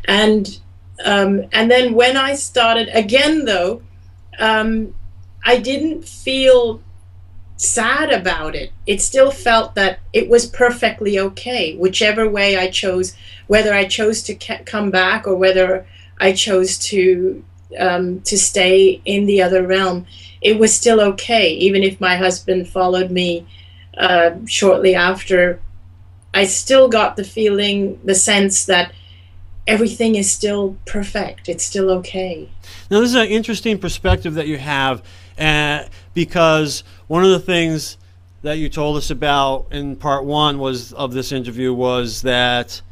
And then when I started again, though, I didn't feel sad about it. It still felt that it was perfectly okay, whichever way I chose, whether I chose to come back or whether I chose to stay in the other realm. It was still okay, even if my husband followed me shortly after. I still got the feeling, the sense that everything is still perfect. It's still okay. Now, this is an interesting perspective that you have, because one of the things that you told us about in part one of this interview was that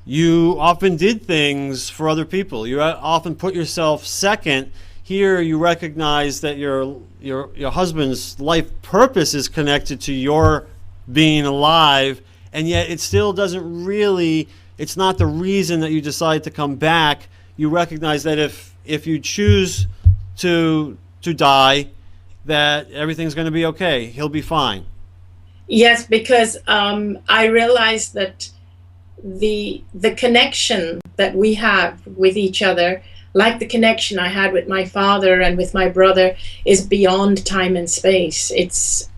you often did things for other people. You often put yourself second. Here, you recognize that your husband's life purpose is connected to your being alive, and yet it still doesn't really. It's not the reason that you decide to come back. You recognize that if you choose to die, that everything's going to be okay. He'll be fine. Yes, because I realized that the connection that we have with each other, like the connection I had with my father and with my brother, is beyond time and space. It's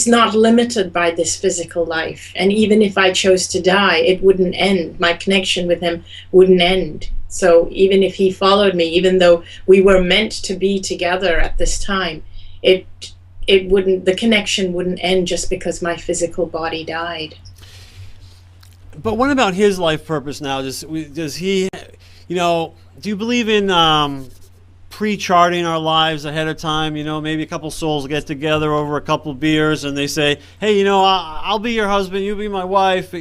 not limited by this physical life. And even if I chose to die, it wouldn't end. My connection with him wouldn't end. So even if he followed me, even though we were meant to be together at this time, it wouldn't, the connection wouldn't end just because my physical body died. But what about his life purpose now? Does he, do you believe in pre-charting our lives ahead of time? Maybe a couple souls get together over a couple beers and they say, hey, I'll be your husband, you be my wife,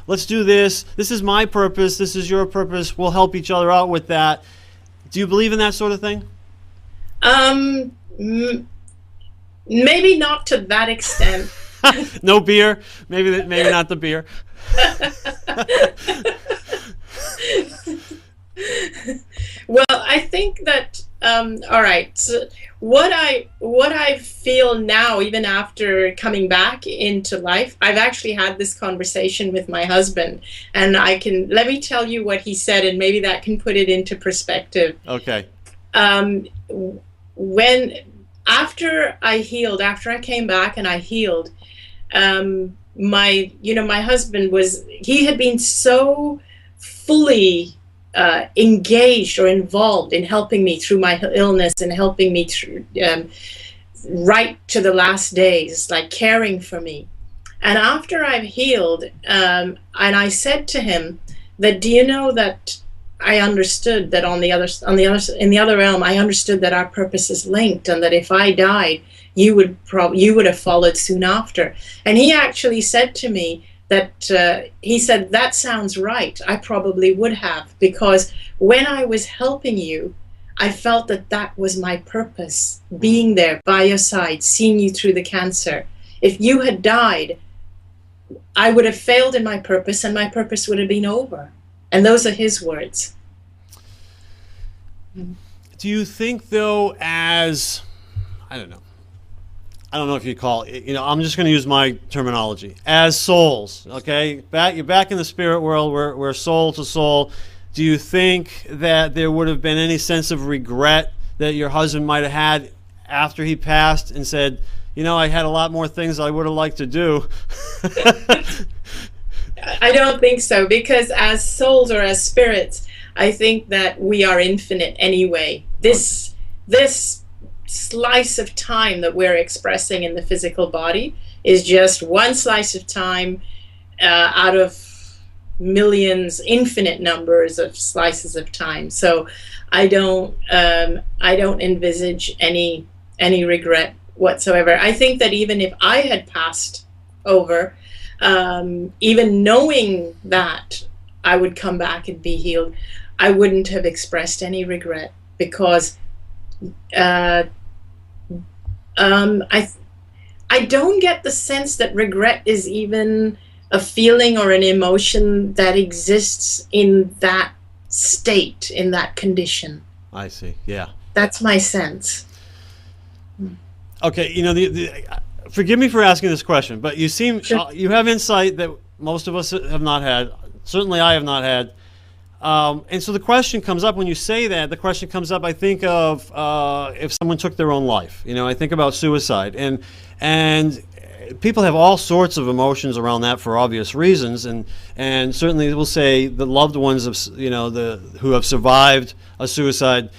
let's do this. This is my purpose, this is your purpose, we'll help each other out with that. Do you believe in that sort of thing? Maybe not to that extent. No beer? Maybe not the beer. Well, I think that all right. So what I feel now, even after coming back into life, I've actually had this conversation with my husband, and let me tell you what he said, and maybe that can put it into perspective. Okay. After I came back and I healed, my husband he had been so fully engaged or involved in helping me through my illness and helping me through right to the last days, like caring for me. And after I've healed, and I said to him that, do you know that I understood that in the other realm, I understood that our purpose is linked, and that if I died, you would have followed soon after. And he actually said to me that he said, that sounds right. I probably would have, because when I was helping you, I felt that was my purpose, being there by your side, seeing you through the cancer. If you had died, I would have failed in my purpose, and my purpose would have been over. And those are his words. Do you think, though, I don't know if you call it, I'm just going to use my terminology, as souls, okay? You're back in the spirit world, we're soul to soul. Do you think that there would have been any sense of regret that your husband might have had after he passed and said, I had a lot more things I would have liked to do? I don't think so, because as souls or as spirits, I think that we are infinite anyway. This slice of time that we're expressing in the physical body is just one slice of time out of millions, infinite numbers of slices of time. So I don't envisage any regret whatsoever. I think that even if I had passed over, even knowing that, I would come back and be healed, I wouldn't have expressed any regret, because I don't get the sense that regret is even a feeling or an emotion that exists in that state, in that condition. I see. Yeah. That's my sense. Okay. You know, forgive me for asking this question, but you seem you have insight that most of us have not had. Certainly, I have not had. And so the question comes up when you say that. The question comes up. I think of if someone took their own life. You know, I think about suicide, and people have all sorts of emotions around that for obvious reasons, and certainly we'll say the loved ones of who have survived a suicide,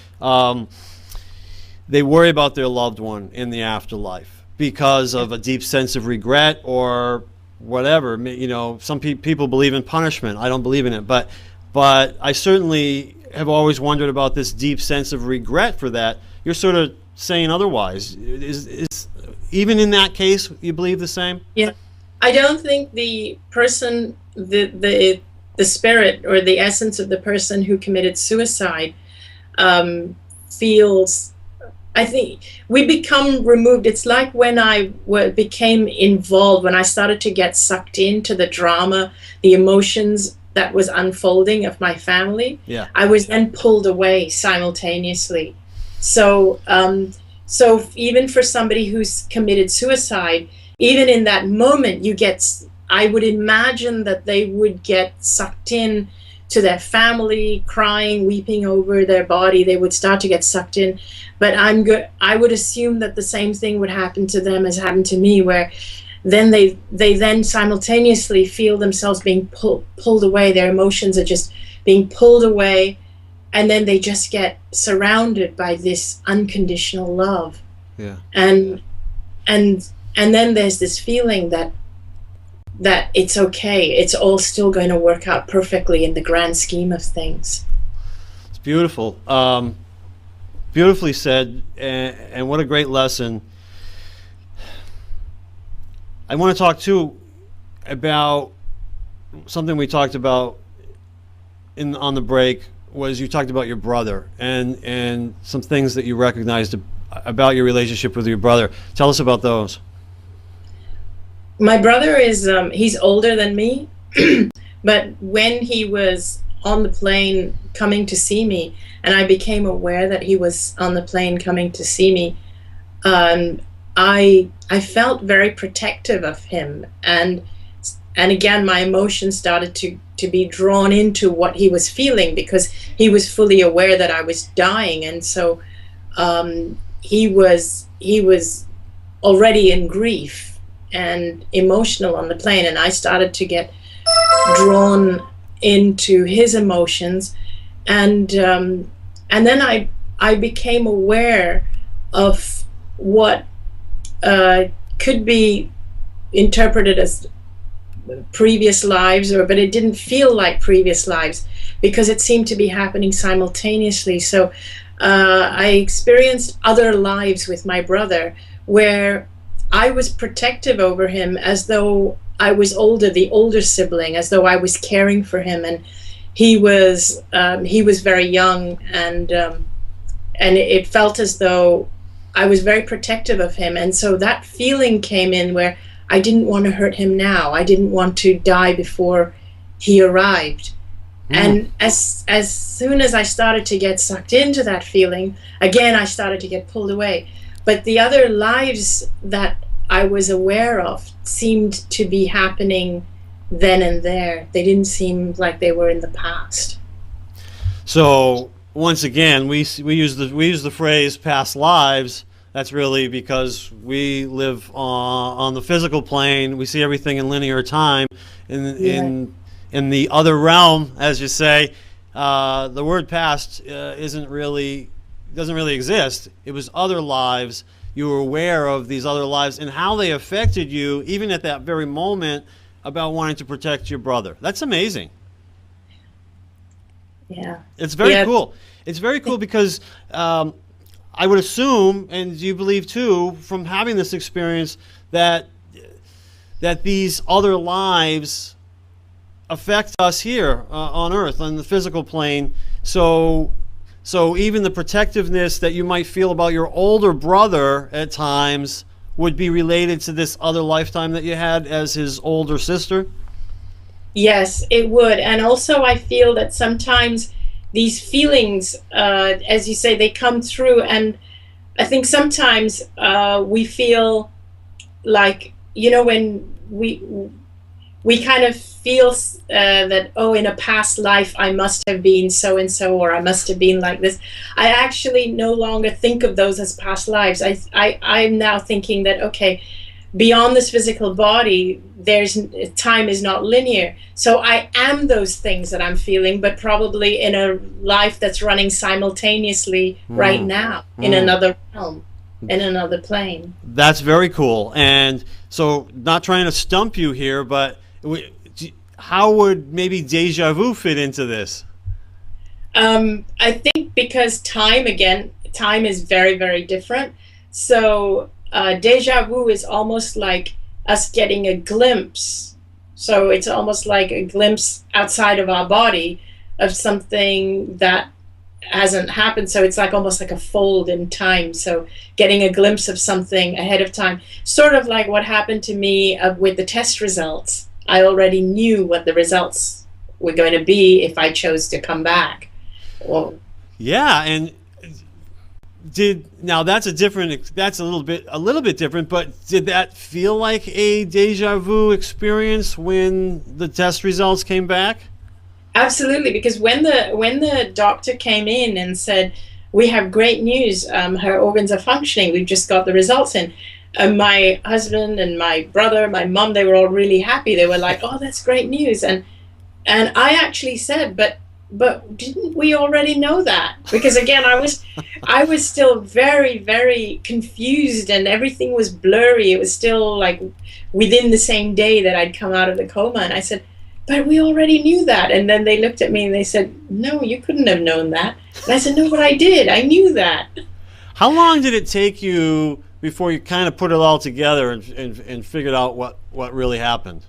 they worry about their loved one in the afterlife because of a deep sense of regret or whatever. You know, some people believe in punishment. I don't believe in it, but I certainly have always wondered about this deep sense of regret for that. You're sort of saying otherwise. Is even in that case, you believe the same? Yeah, I don't think the person, the spirit or the essence of the person who committed suicide feels. I think we become removed. It's like when I became involved, when I started to get sucked into the drama, the emotions that was unfolding of my family. Yeah. I was then pulled away simultaneously. So even for somebody who's committed suicide, even in that moment, I would imagine that they would get sucked in to their family, crying, weeping over their body. They would start to get sucked in. But I would assume that the same thing would happen to them as happened to me, where then they then simultaneously feel themselves being pulled away. Their emotions are just being pulled away, and then they just get surrounded by this unconditional love. Yeah. And then there's this feeling that it's okay. It's all still going to work out perfectly in the grand scheme of things. It's beautiful. Beautifully said, and what a great lesson. I want to talk too about something we talked about on the break. Was you talked about your brother and some things that you recognized about your relationship with your brother. Tell us about those. My brother is he's older than me, but when he was on the plane coming to see me, and I became aware that he was on the plane coming to see me, I felt very protective of him, and again my emotions started to be drawn into what he was feeling, because he was fully aware that I was dying, and so he was already in grief and emotional on the plane, and I started to get drawn into his emotions, and then I became aware of what could be interpreted as previous lives, but it didn't feel like previous lives because it seemed to be happening simultaneously. So I experienced other lives with my brother where I was protective over him, as though I was the older sibling, as though I was caring for him, and he was very young, and it felt as though I was very protective of him, and so that feeling came in where I didn't want to hurt him now. I didn't want to die before he arrived. And as soon as I started to get sucked into that feeling, again I started to get pulled away. But the other lives that I was aware of seemed to be happening then and there. They didn't seem like they were in the past. So once again, we use the phrase past lives. That's really because we live on the physical plane. We see everything in linear time. In the other realm, as you say, the word past doesn't really exist. It was other lives. You were aware of these other lives and how they affected you, even at that very moment, about wanting to protect your brother. That's amazing. Yeah. It's very cool. It's very cool because I would assume, and you believe too, from having this experience, that these other lives affect us here on Earth, on the physical plane. So even the protectiveness that you might feel about your older brother at times would be related to this other lifetime that you had as his older sister? Yes, it would. And also I feel that sometimes these feelings, as you say, they come through, and I think sometimes we feel like, when we kind of feel that, oh, in a past life I must have been so and so, or I must have been like this. I actually no longer think of those as past lives. I'm now thinking that, okay, beyond this physical body, time is not linear. So I am those things that I'm feeling, but probably in a life that's running simultaneously right now, in another realm, in another plane. That's very cool. And so, not trying to stump you here, but how would maybe Deja Vu fit into this? I think because time is very, very different. So Deja Vu is almost like us getting a glimpse. So it's almost like a glimpse outside of our body of something that hasn't happened. So it's like almost like a fold in time. So getting a glimpse of something ahead of time, sort of like what happened to me with the test results. I already knew what the results were going to be if I chose to come back. Well, yeah, and that's a little bit different, but did that feel like a deja vu experience when the test results came back? Absolutely, because when the doctor came in and said, "We have great news, her organs are functioning, we've just got the results in," my husband and my brother, my mom, they were all really happy. They were like, "Oh, that's great news." And I actually said, but didn't we already know that? Because again, I was still very, very confused, and everything was blurry. It was still like within the same day that I'd come out of the coma. And I said, "But we already knew that." And then they looked at me and they said, "No, you couldn't have known that." And I said, "No, but I did. I knew that." How long did it take you before you kind of put it all together and figured out what really happened?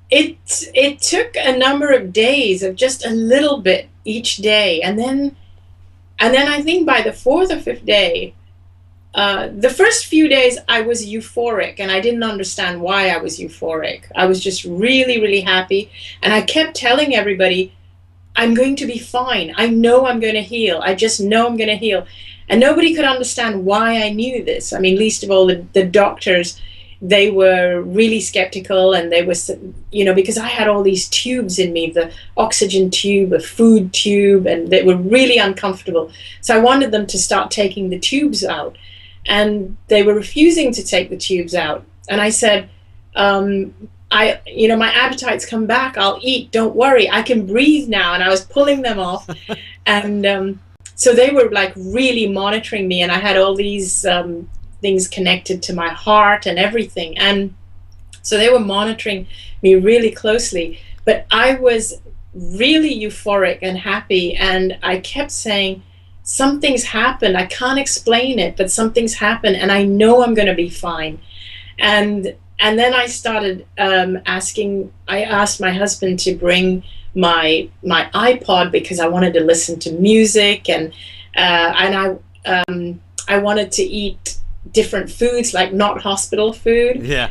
It took a number of days of just a little bit each day, and then I think by the fourth or fifth day, the first few days I was euphoric, and I didn't understand why I was euphoric. I was just really, really happy, and I kept telling everybody, "I'm going to be fine. I know I'm going to heal. I just know I'm going to heal." And nobody could understand why I knew this. I mean, least of all the doctors. They were really skeptical, and they were, because I had all these tubes in me, the oxygen tube, a food tube, and they were really uncomfortable. So I wanted them to start taking the tubes out, and they were refusing to take the tubes out. And I said, my appetite's come back. I'll eat. Don't worry. I can breathe now. And I was pulling them off. And so they were like really monitoring me. And I had all these things connected to my heart and everything. And so they were monitoring me really closely. But I was really euphoric and happy. And I kept saying, something's happened. I can't explain it, but something's happened. And I know I'm going to be fine. And then I started I asked my husband to bring my iPod because I wanted to listen to music, and I wanted to eat different foods, like not hospital food. Yeah.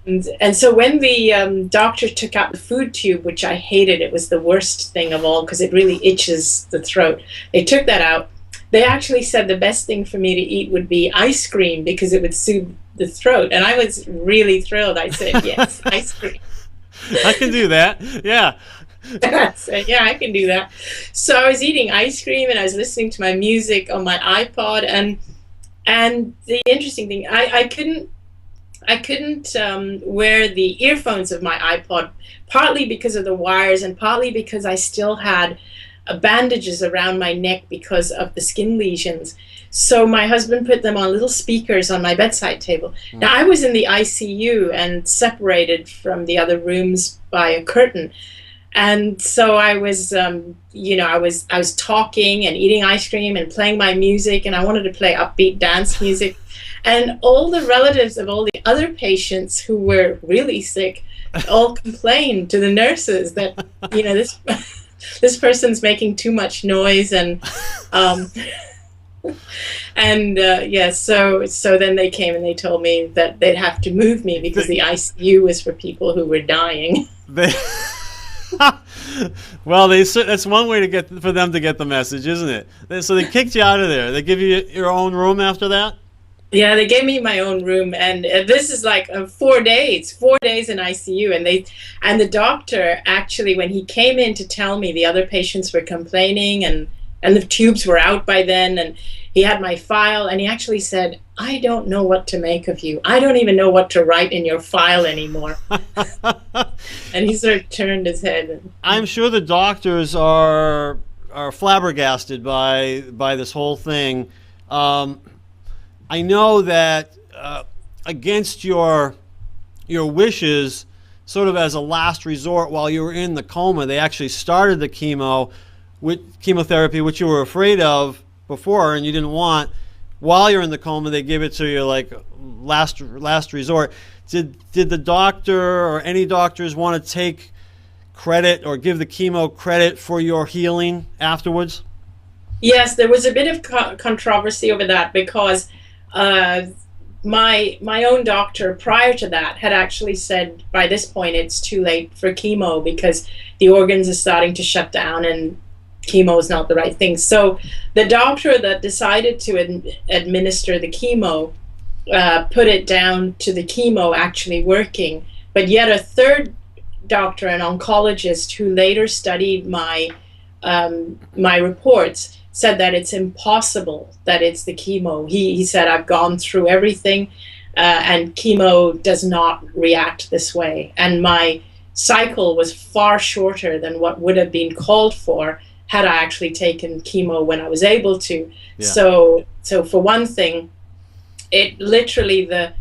And so when the doctor took out the food tube, which I hated, it was the worst thing of all because it really itches the throat. They took that out. They actually said the best thing for me to eat would be ice cream because it would soothe the throat. And I was really thrilled. I said, yes, ice cream. I can do that. Yeah. I said, yeah, I can do that. So I was eating ice cream and I was listening to my music on my iPod. And the interesting thing, I couldn't wear the earphones of my iPod, partly because of the wires and partly because I still had bandages around my neck because of the skin lesions. So my husband put them on little speakers on my bedside table. Now I was in the ICU and separated from the other rooms by a curtain. And so I was, I was talking and eating ice cream and playing my music, and I wanted to play upbeat dance music. And all the relatives of all the other patients who were really sick all complained to the nurses that, this this person's making too much noise, and so then they came and they told me that they'd have to move me because the ICU was for people who were dying. Well, that's one way for them to get the message, isn't it? So they kicked you out of there. They give you your own room after that? Yeah, they gave me my own room, and this is like 4 days in ICU, and the doctor actually, when he came in to tell me the other patients were complaining and the tubes were out by then, and he had my file, and he actually said, "I don't know what to make of you. I don't even know what to write in your file anymore." And he sort of turned his head. I'm sure the doctors are flabbergasted by this whole thing. I know that against your wishes, sort of as a last resort while you were in the coma, they actually started the chemotherapy, which you were afraid of before and you didn't want. While you're in the coma, they give it to you like last resort. Did the doctor or any doctors want to take credit or give the chemo credit for your healing afterwards? Yes, there was a bit of controversy over that because my own doctor prior to that had actually said by this point it's too late for chemo because the organs are starting to shut down and chemo is not the right thing. So the doctor that decided to administer the chemo put it down to the chemo actually working, but yet a third doctor, an oncologist who later studied my reports, said that it's impossible that it's the chemo. He said, "I've gone through everything and chemo does not react this way." And my cycle was far shorter than what would have been called for had I actually taken chemo when I was able to. Yeah. So for one thing, it literally, the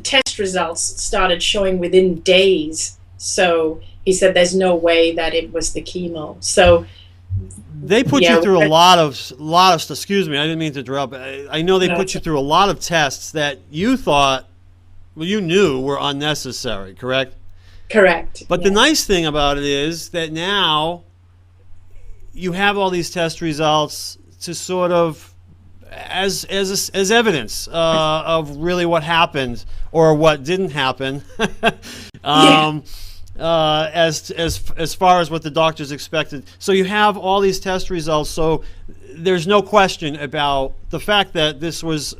test results started showing within days. So he said there's no way that it was the chemo. So they put you through a lot of. Excuse me, I didn't mean to interrupt. I know they put you through a lot of tests that you thought, well, you knew were unnecessary. Correct. Correct. But the nice thing about it is that now you have all these test results to sort of as evidence of really what happened or what didn't happen. As far as what the doctors expected. So you have all these test results, so there's no question about the fact that this was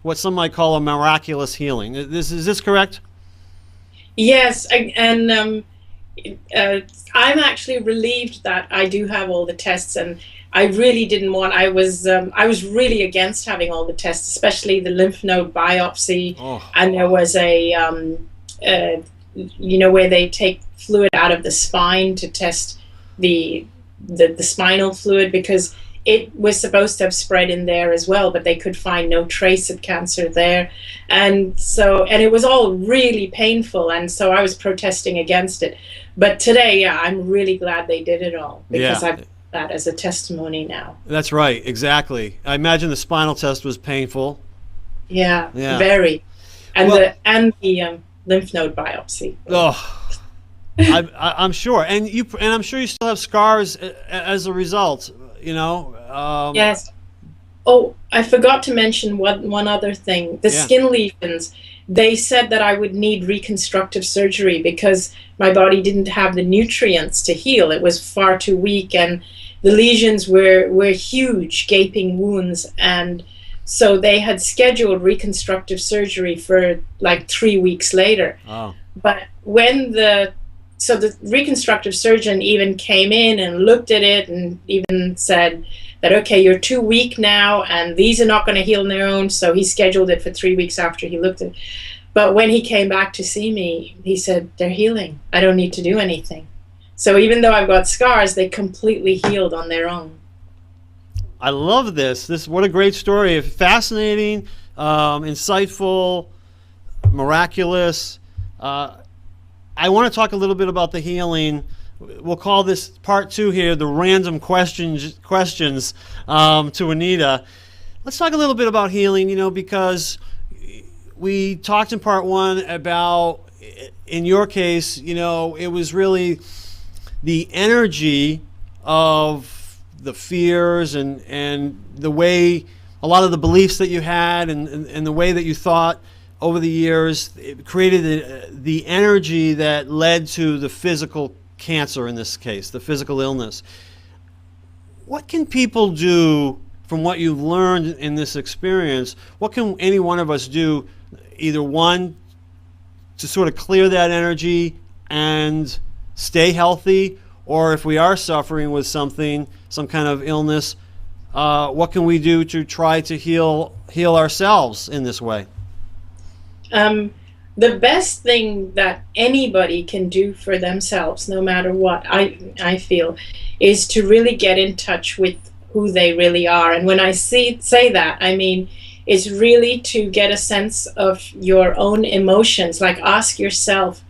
what some might call a miraculous healing. Is this correct? Yes, and I'm actually relieved that I do have all the tests, and I really didn't want. I was really against having all the tests, especially the lymph node biopsy, and there was where they take fluid out of the spine to test the spinal fluid because it was supposed to have spread in there as well, but they could find no trace of cancer there. And it was all really painful, and so I was protesting against it. But today, I'm really glad they did it all because I've got that as a testimony now. That's right, exactly. I imagine the spinal test was painful. Yeah. Very. And the lymph node biopsy. Oh, I'm sure, and I'm sure you still have scars as a result. Yes. Oh, I forgot to mention one other thing. The skin lesions. They said that I would need reconstructive surgery because my body didn't have the nutrients to heal. It was far too weak, and the lesions were huge, gaping wounds, and so they had scheduled reconstructive surgery for like 3 weeks later. Oh. But when the reconstructive surgeon even came in and looked at it and even said that, okay, you're too weak now and these are not going to heal on their own. So he scheduled it for 3 weeks after he looked at it. But when he came back to see me, he said, they're healing. I don't need to do anything. So even though I've got scars, they completely healed on their own. I love this. What a great story. Fascinating, insightful, miraculous. I want to talk a little bit about the healing we'll call this part 2 here, the random questions to Anita. Let's talk a little bit about healing, because we talked in part 1 about, in your case, it was really the energy of the fears and the way, a lot of the beliefs that you had and the way that you thought over the years, it created the energy that led to the physical cancer, in this case, the physical illness. What can people do from what you've learned in this experience? What can any one of us do, either one, to sort of clear that energy and stay healthy, or if we are suffering with something, some kind of illness, what can we do to try to heal ourselves in this way? The best thing that anybody can do for themselves, no matter what, I feel, is to really get in touch with who they really are. And when I say that, I mean, it's really to get a sense of your own emotions. Like, ask yourself,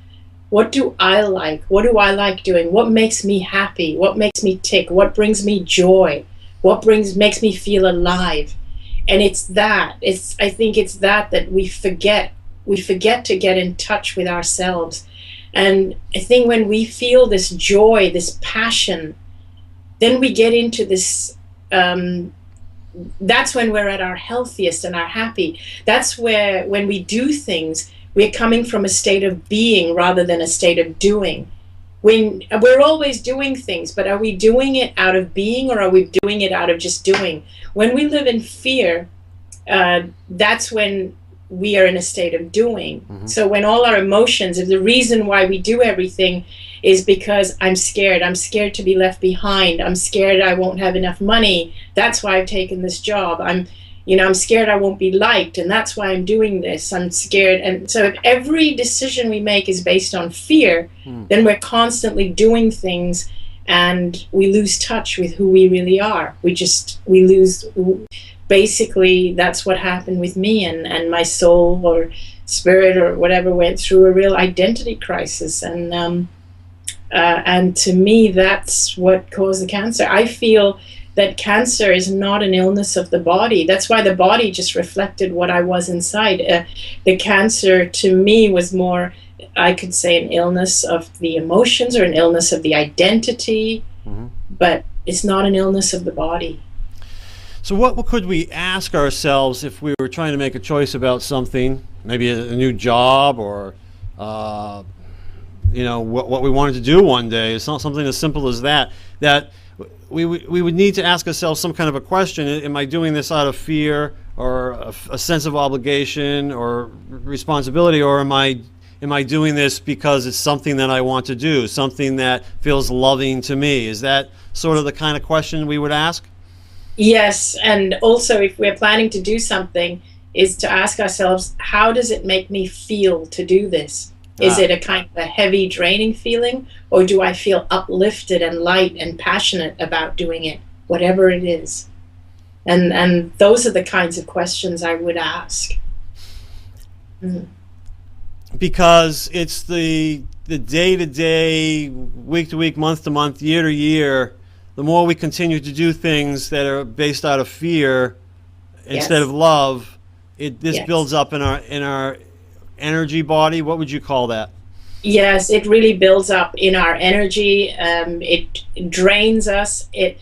what do I like? What do I like doing? What makes me happy? What makes me tick? What brings me joy? What makes me feel alive? And I think it's that we forget. We forget to get in touch with ourselves. And I think when we feel this joy, this passion, then we get into this, that's when we're at our healthiest and our happy. That's where, when we do things, we're coming from a state of being rather than a state of doing. When we're always doing things, but are we doing it out of being, or are we doing it out of just doing? When we live in fear, that's when we are in a state of doing. Mm-hmm. So when all our emotions, if the reason why we do everything is because I'm scared to be left behind, I'm scared I won't have enough money, that's why I've taken this job, I'm scared I won't be liked, and that's why I'm doing this, I'm scared. And so if every decision we make is based on fear, then we're constantly doing things and we lose touch with who we really are. We lose. Basically, that's what happened with me, and my soul or spirit or whatever went through a real identity crisis, and to me, that's what caused the cancer. I feel that cancer is not an illness of the body. That's why the body just reflected what I was inside. The cancer, to me, was more, I could say, an illness of the emotions or an illness of the identity, but it's not an illness of the body. So what could we ask ourselves if we were trying to make a choice about something, maybe a new job, or what we wanted to do one day? It's not something as simple as that we would need to ask ourselves some kind of a question. Am I doing this out of fear or a sense of obligation or responsibility, or am I doing this because it's something that I want to do, something that feels loving to me? Is that sort of the kind of question we would ask? Yes, and also if we're planning to do something, is to ask ourselves, how does it make me feel to do this? Is it a kind of a heavy, draining feeling, or do I feel uplifted and light and passionate about doing it, whatever it is? And those are the kinds of questions I would ask. Because it's the day-to-day, week-to-week, month-to-month, year-to-year, the more we continue to do things that are based out of fear instead of love, this builds up in our energy body. What would you call that? Yes, it really builds up in our energy. It drains us. It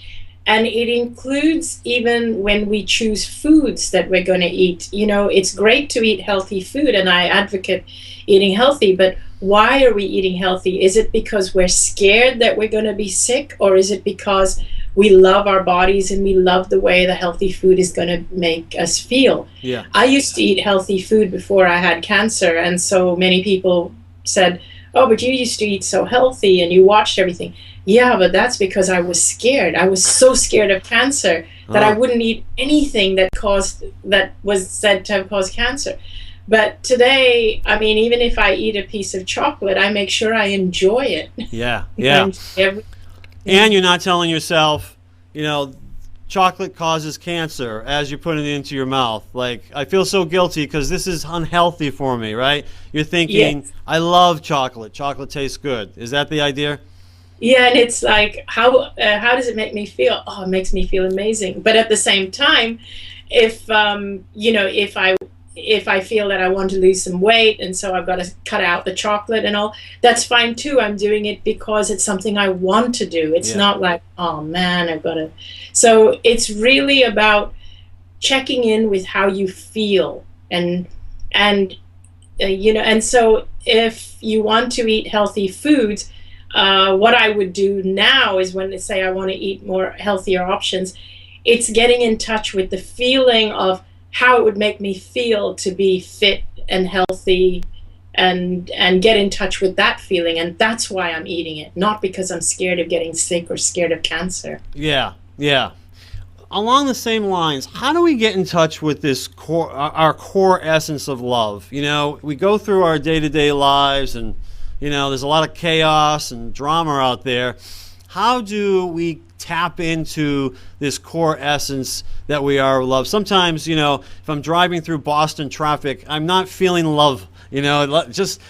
includes even when we choose foods that we're going to eat. It's great to eat healthy food, and I advocate eating healthy, but why are we eating healthy? Is it because we're scared that we're going to be sick, or is it because we love our bodies and we love the way the healthy food is going to make us feel? Yeah. I used to eat healthy food before I had cancer, and so many people said, oh, but you used to eat so healthy and you watched everything. Yeah, but that's because I was scared. I was so scared of cancer that I wouldn't eat anything that was said to have caused cancer. But today, I mean, even if I eat a piece of chocolate, I make sure I enjoy it. Yeah, yeah. And you're not telling yourself, chocolate causes cancer as you put it into your mouth. Like, I feel so guilty because this is unhealthy for me, right? You're thinking, I love chocolate. Chocolate tastes good. Is that the idea? Yeah, and it's like, how does it make me feel? Oh, it makes me feel amazing. But at the same time, if you know, if I feel that I want to lose some weight and so I've got to cut out the chocolate and all, that's fine too. I'm doing it because it's something I want to do. It's not like, oh man, I've got to. So it's really about checking in with how you feel, and you know, and so if you want to eat healthy foods, what I would do now is when they say I want to eat more healthier options, it's getting in touch with the feeling of how it would make me feel to be fit and healthy, and get in touch with that feeling. And that's why I'm eating it, not because I'm scared of getting sick or scared of cancer. Yeah, yeah. Along the same lines, how do we get in touch with this core, our core essence of love? You know, we go through our day-to-day lives, and you know, there's a lot of chaos and drama out there. How do we tap into this core essence that we are love? Sometimes, you know, if I'm driving through Boston traffic, I'm not feeling love. You know, just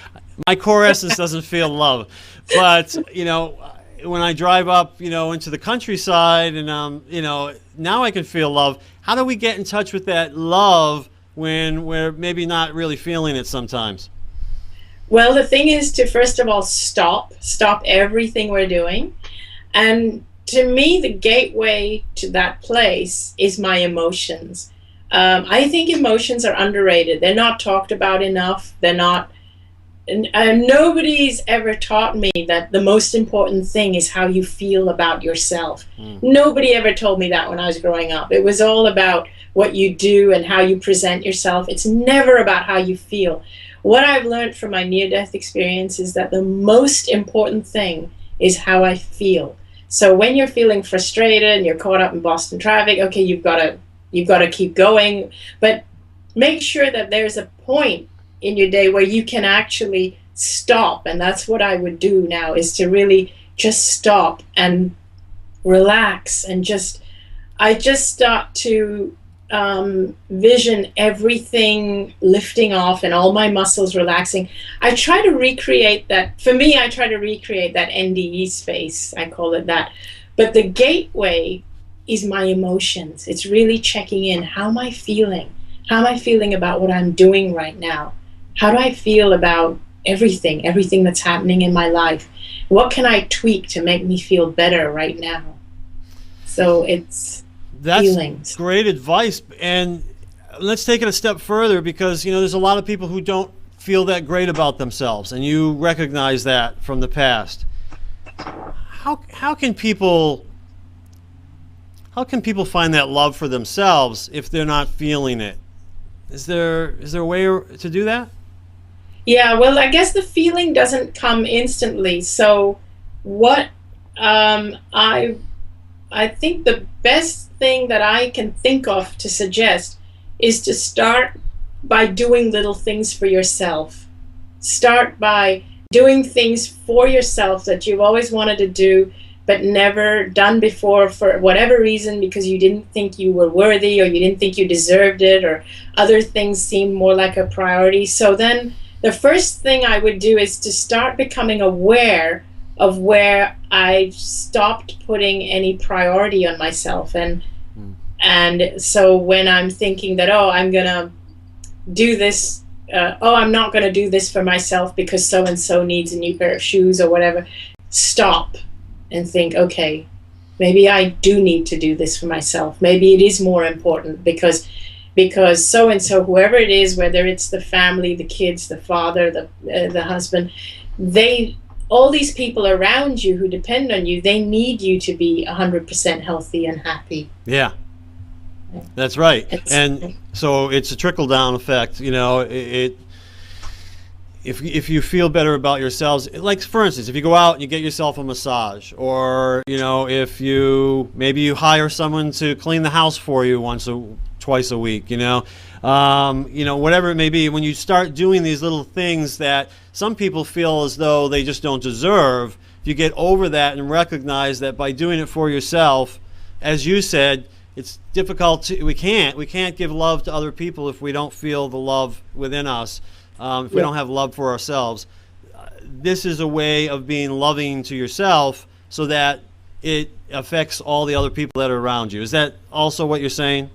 my core essence doesn't feel love. But, you know, when I drive up, you know, into the countryside and, you know, now I can feel love. How do we get in touch with that love when we're maybe not really feeling it sometimes? Well, the thing is to, first of all, stop everything we're doing. And to me, the gateway to that place is my emotions. I think emotions are underrated. They're not talked about enough. They're not, and nobody's ever taught me that the most important thing is how you feel about yourself. Nobody ever told me that when I was growing up. It was all about what you do and how you present yourself. It's never about how you feel. What I've learned from my near-death experience is that the most important thing is how I feel. So when you're feeling frustrated and you're caught up in Boston traffic, okay, you've got to keep going, but make sure that there's a point in your day where you can actually stop. And that's what I would do now, is to really just stop and relax, and I just start to vision everything lifting off and all my muscles relaxing. I try to recreate that. For me, I try to recreate that NDE space. I call it that. But the gateway is my emotions. It's really checking in. How am I feeling? How am I feeling about what I'm doing right now? How do I feel about everything that's happening in my life? What can I tweak to make me feel better right now? So that's feelings. Great advice. And let's take it a step further, because, you know, there's a lot of people who don't feel that great about themselves, and you recognize that from the past. How can people find that love for themselves if they're not feeling it? Is there a way to do that? Yeah, well, I guess the feeling doesn't come instantly. So what I think the best thing that I can think of to suggest is to start by doing little things for yourself. Start by doing things for yourself that you've always wanted to do but never done before for whatever reason, because you didn't think you were worthy, or you didn't think you deserved it, or other things seemed more like a priority. So then the first thing I would do is to start becoming aware of where I stopped putting any priority on myself. And so when I'm thinking that, oh, I'm gonna do this, I'm not gonna do this for myself because so-and-so needs a new pair of shoes or whatever, stop and think, okay, maybe I do need to do this for myself. Maybe it is more important because so-and-so, whoever it is, whether it's the family, the kids, the father, the husband, all these people around you who depend on you, they need you to be 100% healthy and happy. Yeah, that's right. And so it's a trickle-down effect. You know, if you feel better about yourselves, like for instance, if you go out and you get yourself a massage, or you know, if maybe you hire someone to clean the house for you twice a week, you know, whatever it may be, when you start doing these little things that some people feel as though they just don't deserve, if you get over that and recognize that by doing it for yourself, as you said, it's difficult we can't give love to other people if we don't feel the love within us. If we don't have love for ourselves. This is a way of being loving to yourself, so that it affects all the other people that are around you. Is that also what you're saying?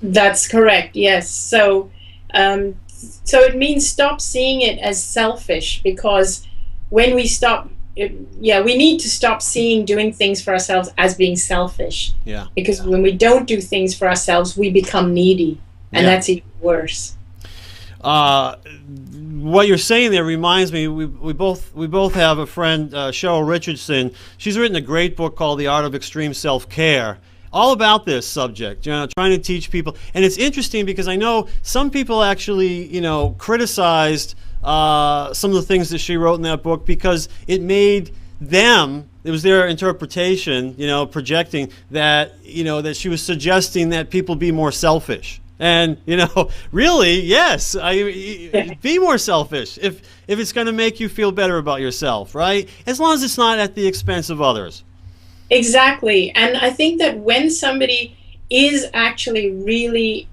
That's correct. Yes. So, so it means stop seeing it as selfish, because when we stop, we need to stop seeing doing things for ourselves as being selfish. Yeah. Because when we don't do things for ourselves, we become needy, and that's even worse. What you're saying there reminds me. We both have a friend, Cheryl Richardson. She's written a great book called The Art of Extreme Self-Care, all about this subject, trying to teach people. And it's interesting because I know some people actually, criticized some of the things that she wrote in that book because it made them, it was their interpretation, projecting that, that she was suggesting that people be more selfish. And, really, yes, be more selfish if it's going to make you feel better about yourself, right? As long as it's not at the expense of others. Exactly. And I think that when somebody is actually really,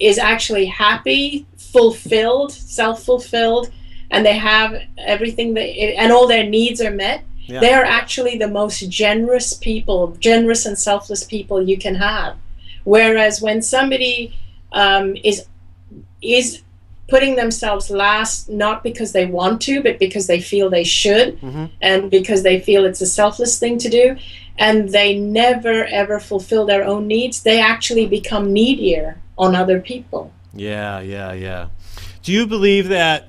is actually happy, fulfilled, self-fulfilled, and they have everything and all their needs are met, they are actually the most generous people, generous and selfless people you can have. Whereas when somebody is putting themselves last, not because they want to, but because they feel they should, and because they feel it's a selfless thing to do, and they never ever fulfill their own needs, they actually become needier on other people. Yeah. Do you believe that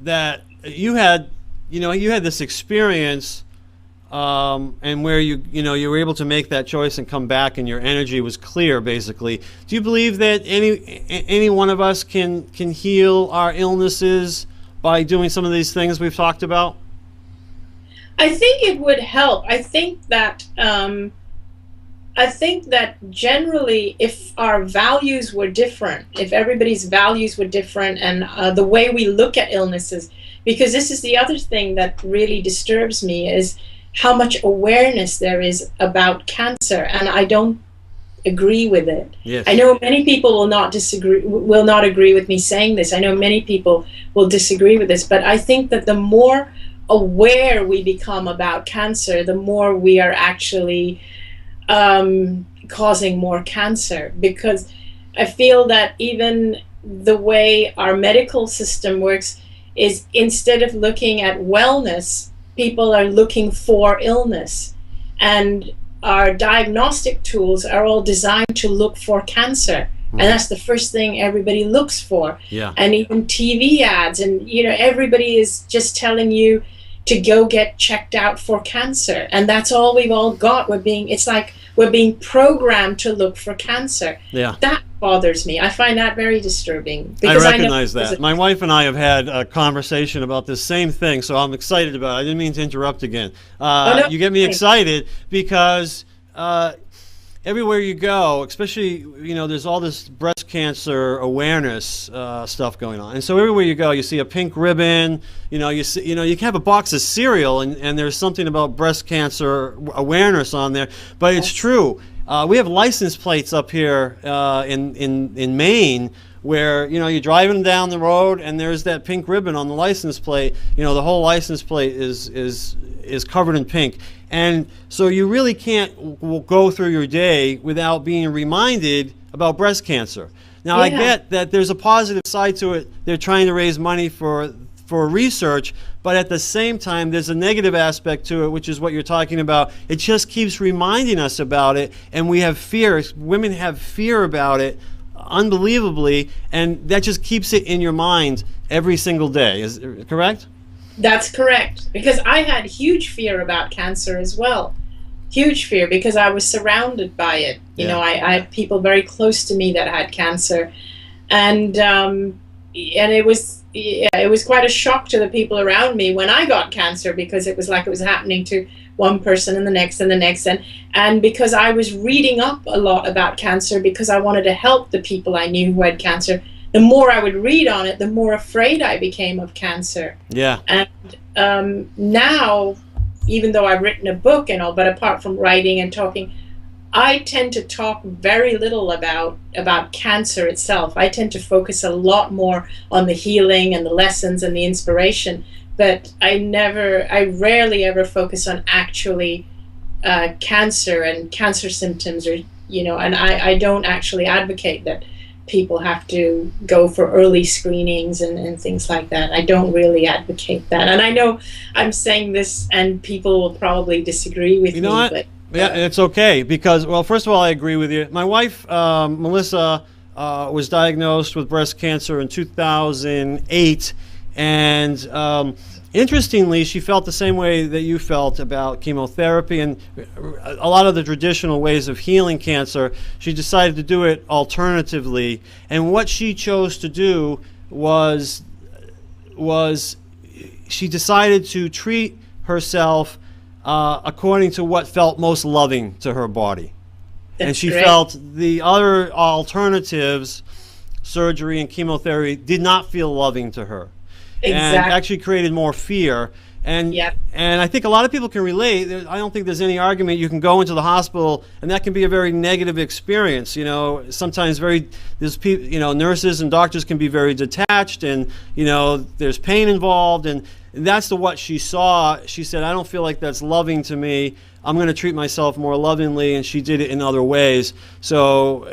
that you had this experience, and where you were able to make that choice and come back, and your energy was clear, basically? Do you believe that any one of us can heal our illnesses by doing some of these things we've talked about? I think it would help. I think that generally, if our values were different, if everybody's values were different, and the way we look at illnesses, because this is the other thing that really disturbs me, is how much awareness there is about cancer, and I don't agree with it. Yes. I know many people will not agree with me saying this. I know many people will disagree with this, but I think that the more aware we become about cancer, the more we are actually causing more cancer, because I feel that even the way our medical system works is, instead of looking at wellness, people are looking for illness, and our diagnostic tools are all designed to look for cancer, and that's the first thing everybody looks for. And even TV ads, and everybody is just telling you to go get checked out for cancer, and that's all we've all got. It's like we're being programmed to look for cancer. That bothers me. I find that very disturbing. Because I recognize that. My wife and I have had a conversation about this same thing, so I'm excited about it. I didn't mean to interrupt again. No. You get me excited because everywhere you go, especially, there's all this breast cancer awareness stuff going on. And so everywhere you go, you see a pink ribbon, you can have a box of cereal and there's something about breast cancer awareness on there. But it's true. We have license plates up here in Maine where, you're driving down the road and there's that pink ribbon on the license plate. The whole license plate is covered in pink. And so you really can't go through your day without being reminded about breast cancer. Now, I get that there's a positive side to it. They're trying to raise money for research, but at the same time, there's a negative aspect to it, which is what you're talking about. It just keeps reminding us about it, and we have fear. Women have fear about it, unbelievably, and that just keeps it in your mind every single day. Is it correct? That's correct, because I had huge fear about cancer as well. Huge fear, because I was surrounded by it. I had people very close to me that had cancer, and it was quite a shock to the people around me when I got cancer, because it was like it was happening to one person and the next and the next, and because I was reading up a lot about cancer because I wanted to help the people I knew who had cancer. The more I would read on it, the more afraid I became of cancer. And now, even though I've written a book and all, but apart from writing and talking, I tend to talk very little about cancer itself. I tend to focus a lot more on the healing and the lessons and the inspiration, but I rarely ever focus on actually cancer and cancer symptoms, or and I don't actually advocate that people have to go for early screenings and things like that. I don't really advocate that. And I know I'm saying this and people will probably disagree with me. What? But, yeah, it's okay because, well, first of all, I agree with you. My wife, Melissa, was diagnosed with breast cancer in 2008. And interestingly, she felt the same way that you felt about chemotherapy and a lot of the traditional ways of healing cancer. She decided to do it alternatively, and what she chose to do was she decided to treat herself according to what felt most loving to her body. That's and she great. felt the other alternatives, surgery and chemotherapy, did not feel loving to her. Exactly. And actually created more fear. And Yep. and I think a lot of people can relate. I don't think there's any argument. You can go into the hospital, and that can be a very negative experience. Sometimes there's people, nurses and doctors can be very detached, and there's pain involved, and that's what she saw. She said, "I don't feel like that's loving to me. I'm going to treat myself more lovingly," and she did it in other ways. So,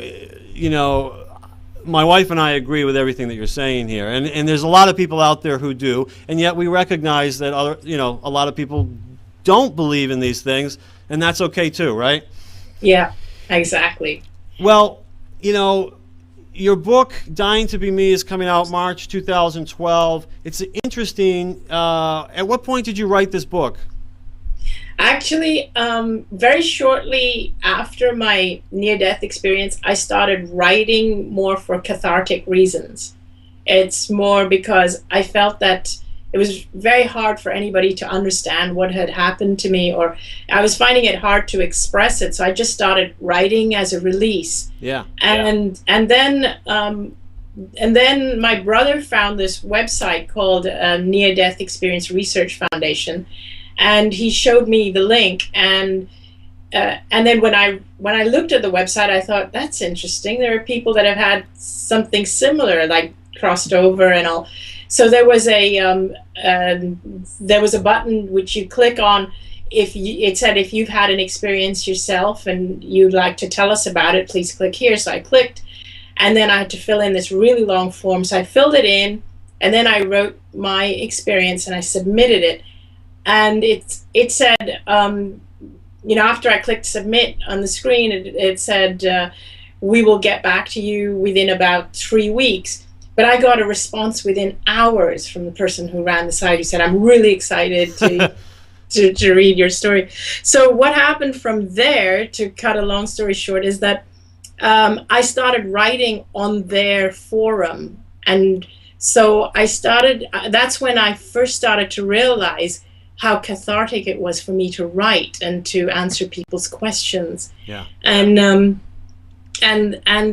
my wife and I agree with everything that you're saying here, and there's a lot of people out there who do, and yet we recognize that a lot of people don't believe in these things, and that's okay too, right? Yeah, exactly. Well, your book "Dying to Be Me" is coming out March 2012. It's interesting. At what point did you write this book? Actually, very shortly after my near-death experience, I started writing more for cathartic reasons. It's more because I felt that it was very hard for anybody to understand what had happened to me, or I was finding it hard to express it, so I just started writing as a release. Yeah. And then my brother found this website called Near-Death Experience Research Foundation, and he showed me the link, and then when I looked at the website, I thought, that's interesting. There are people that have had something similar, like crossed over and all. So there was a button which you click on. It said, if you've had an experience yourself and you'd like to tell us about it, please click here. So I clicked, and then I had to fill in this really long form. So I filled it in, and then I wrote my experience and I submitted it. And it said, after I clicked submit on the screen, it said, we will get back to you within about 3 weeks. But I got a response within hours from the person who ran the site, who said, I'm really excited to read your story. So what happened from there, to cut a long story short, is that I started writing on their forum. And so that's when I first started to realize how cathartic it was for me to write and to answer people's questions. Yeah. And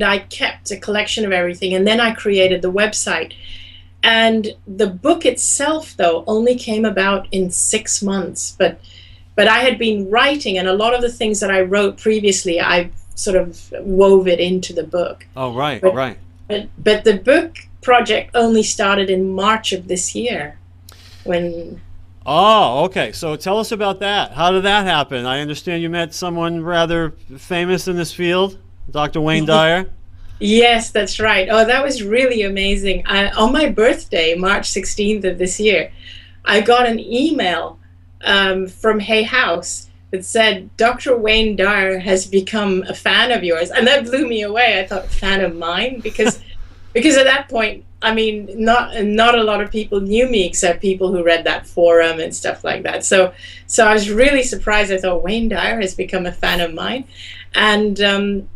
I kept a collection of everything, and then I created the website. And the book itself, though, only came about in 6 months. But I had been writing, and a lot of the things that I wrote previously, I sort of wove it into the book. Oh, right, right. But the book project only started in March of this year, when... Oh, okay. So tell us about that. How did that happen? I understand you met someone rather famous in this field, Dr. Wayne Dyer. Yes, that's right. Oh, that was really amazing. On my birthday, March 16th of this year, I got an email from Hay House that said, Dr. Wayne Dyer has become a fan of yours. And that blew me away. I thought, fan of mine? Because at that point, I mean, not a lot of people knew me except people who read that forum and stuff like that. So I was really surprised. I thought, Wayne Dyer has become a fan of mine. And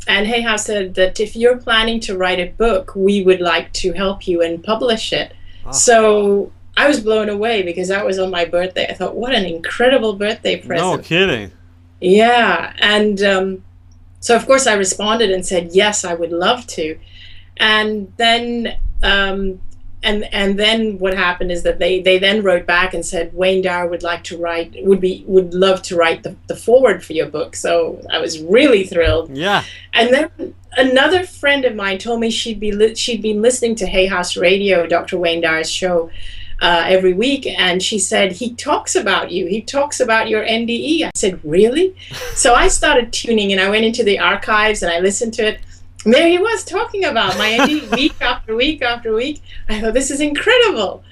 Hay House said that if you're planning to write a book, we would like to help you and publish it. Oh. So I was blown away because that was on my birthday. I thought, what an incredible birthday present. No kidding. Yeah. And so, of course, I responded and said, yes, I would love to. And then and then what happened is that they then wrote back and said Wayne Dyer would love to write the foreword for your book. So I was really thrilled. Yeah. And then another friend of mine told me she'd been listening to Hay House Radio, Dr. Wayne Dyer's show, every week. And she said, he talks about you. He talks about your NDE. I said, really? So I started tuning in. I went into the archives and I listened to it. And there he was talking about my NDE week after week after week. I thought, this is incredible.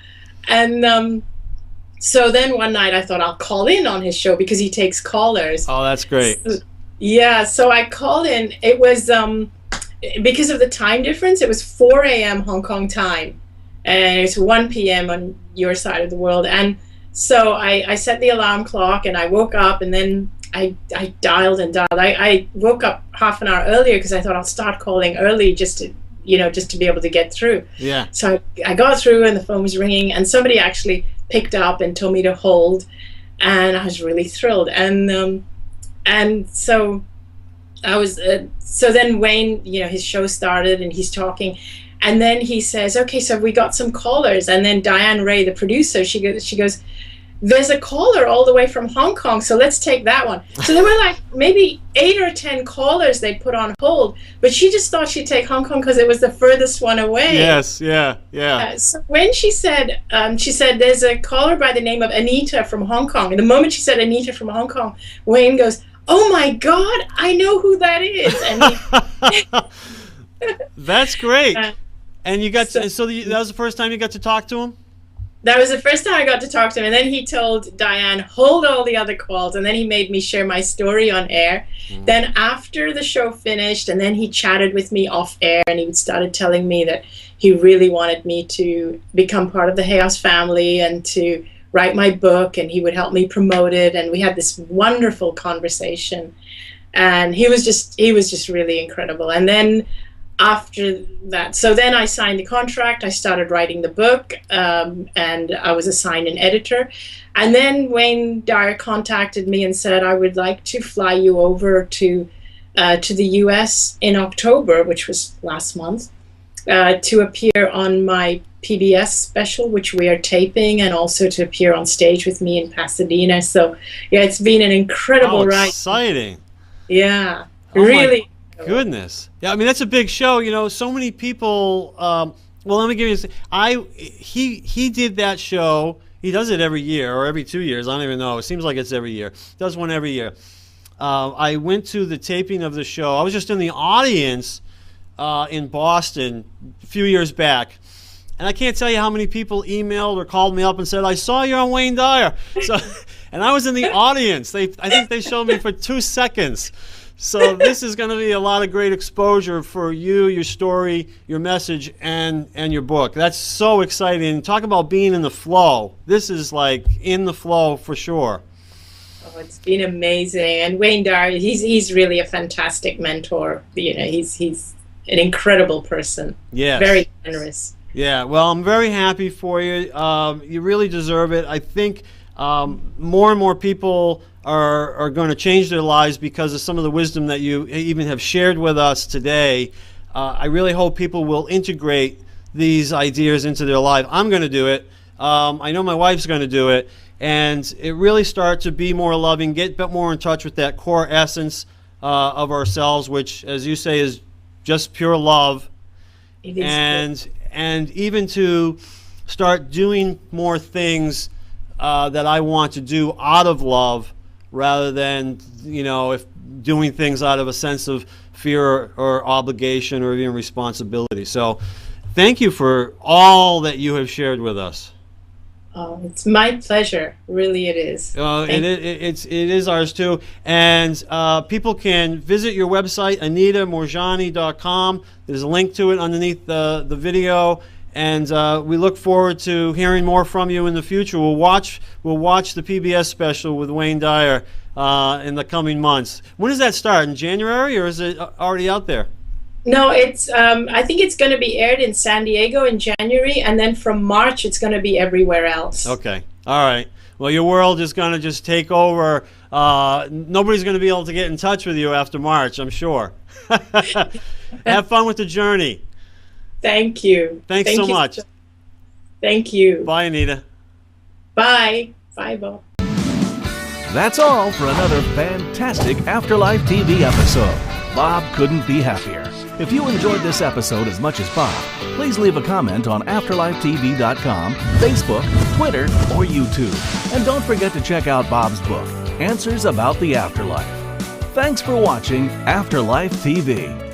And so then one night I thought I'll call in on his show because he takes callers. Oh, that's great. So I called in. It was because of the time difference. It was 4 a.m. Hong Kong time, and it's 1 p.m. on your side of the world. And so I set the alarm clock, and I woke up, and then I dialed and dialed. I woke up half an hour earlier because I thought I'll start calling early just to be able to get through. Yeah. So I got through, and the phone was ringing, and somebody actually picked up and told me to hold, and I was really thrilled. And so I was. So then Wayne, his show started, and he's talking, and then he says, "Okay, so we got some callers." And then Diane Ray, the producer, she goes, "There's a caller all the way from Hong Kong, so let's take that one." So there were like maybe 8 or 10 callers they put on hold, but she just thought she'd take Hong Kong because it was the furthest one away. Yes, yeah. So when she said, "There's a caller by the name of Anita from Hong Kong," and the moment she said Anita from Hong Kong, Wayne goes, "Oh my God, I know who that is!" And That's great. And you got that was the first time you got to talk to him? That was the first time I got to talk to him, and then he told Diane, hold all the other calls, and then he made me share my story on air. Then after the show finished, and then he chatted with me off air, and he started telling me that he really wanted me to become part of the Hayhouse family and to write my book, and he would help me promote it. And we had this wonderful conversation, and he was just really incredible. And then after that, so then I signed the contract, I started writing the book, and I was assigned an editor. And then Wayne Dyer contacted me and said, "I would like to fly you over to the US in October," which was last month, to appear on my PBS special, which we are taping, and also to appear on stage with me in Pasadena. So yeah, it's been an incredible ride. Exciting. Yeah, Oh, really. Goodness. Yeah, I mean, that's a big show. So many people. Well, let me give you. He did that show. He does it every year or every 2 years. I don't even know. It seems like it's every year. Does one every year. I went to the taping of the show. I was just in the audience in Boston a few years back, and I can't tell you how many people emailed or called me up and said, "I saw you on Wayne Dyer." So, and I was in the audience. I think they showed me for 2 seconds. So this is going to be a lot of great exposure for you, your story, your message, and your book. That's so exciting. Talk about being in the flow. This is like in the flow for sure. Oh, it's been amazing. And Wayne Dyer, he's really a fantastic mentor. He's an incredible person. Yes. Very generous. Yeah. Well, I'm very happy for you. You really deserve it. I think more and more people are going to change their lives because of some of the wisdom that you even have shared with us today. I really hope people will integrate these ideas into their life. I'm going to do it. I know my wife's going to do it. And it really start to be more loving, get a bit more in touch with that core essence of ourselves, which, as you say, is just pure love. It is and even to start doing more things that I want to do out of love, rather than, if doing things out of a sense of fear or obligation or even responsibility. So thank you for all that you have shared with us. Oh, it's my pleasure. Really, it is. It is ours too. And people can visit your website, AnitaMoorjani.com. There's a link to it underneath the video. And we look forward to hearing more from you in the future. We'll watch the PBS special with Wayne Dyer in the coming months. When does that start? In January, or is it already out there? No, it's. I think it's going to be aired in San Diego in January, and then from March it's going to be everywhere else. Okay. All right. Well, your world is going to just take over. Nobody's going to be able to get in touch with you after March, I'm sure. Have fun with the journey. Thank you. Thanks so much. Thank you. Bye, Anita. Bye. Bye, Bob. That's all for another fantastic Afterlife TV episode. Bob couldn't be happier. If you enjoyed this episode as much as Bob, please leave a comment on AfterlifeTV.com, Facebook, Twitter, or YouTube. And don't forget to check out Bob's book, Answers About the Afterlife. Thanks for watching Afterlife TV.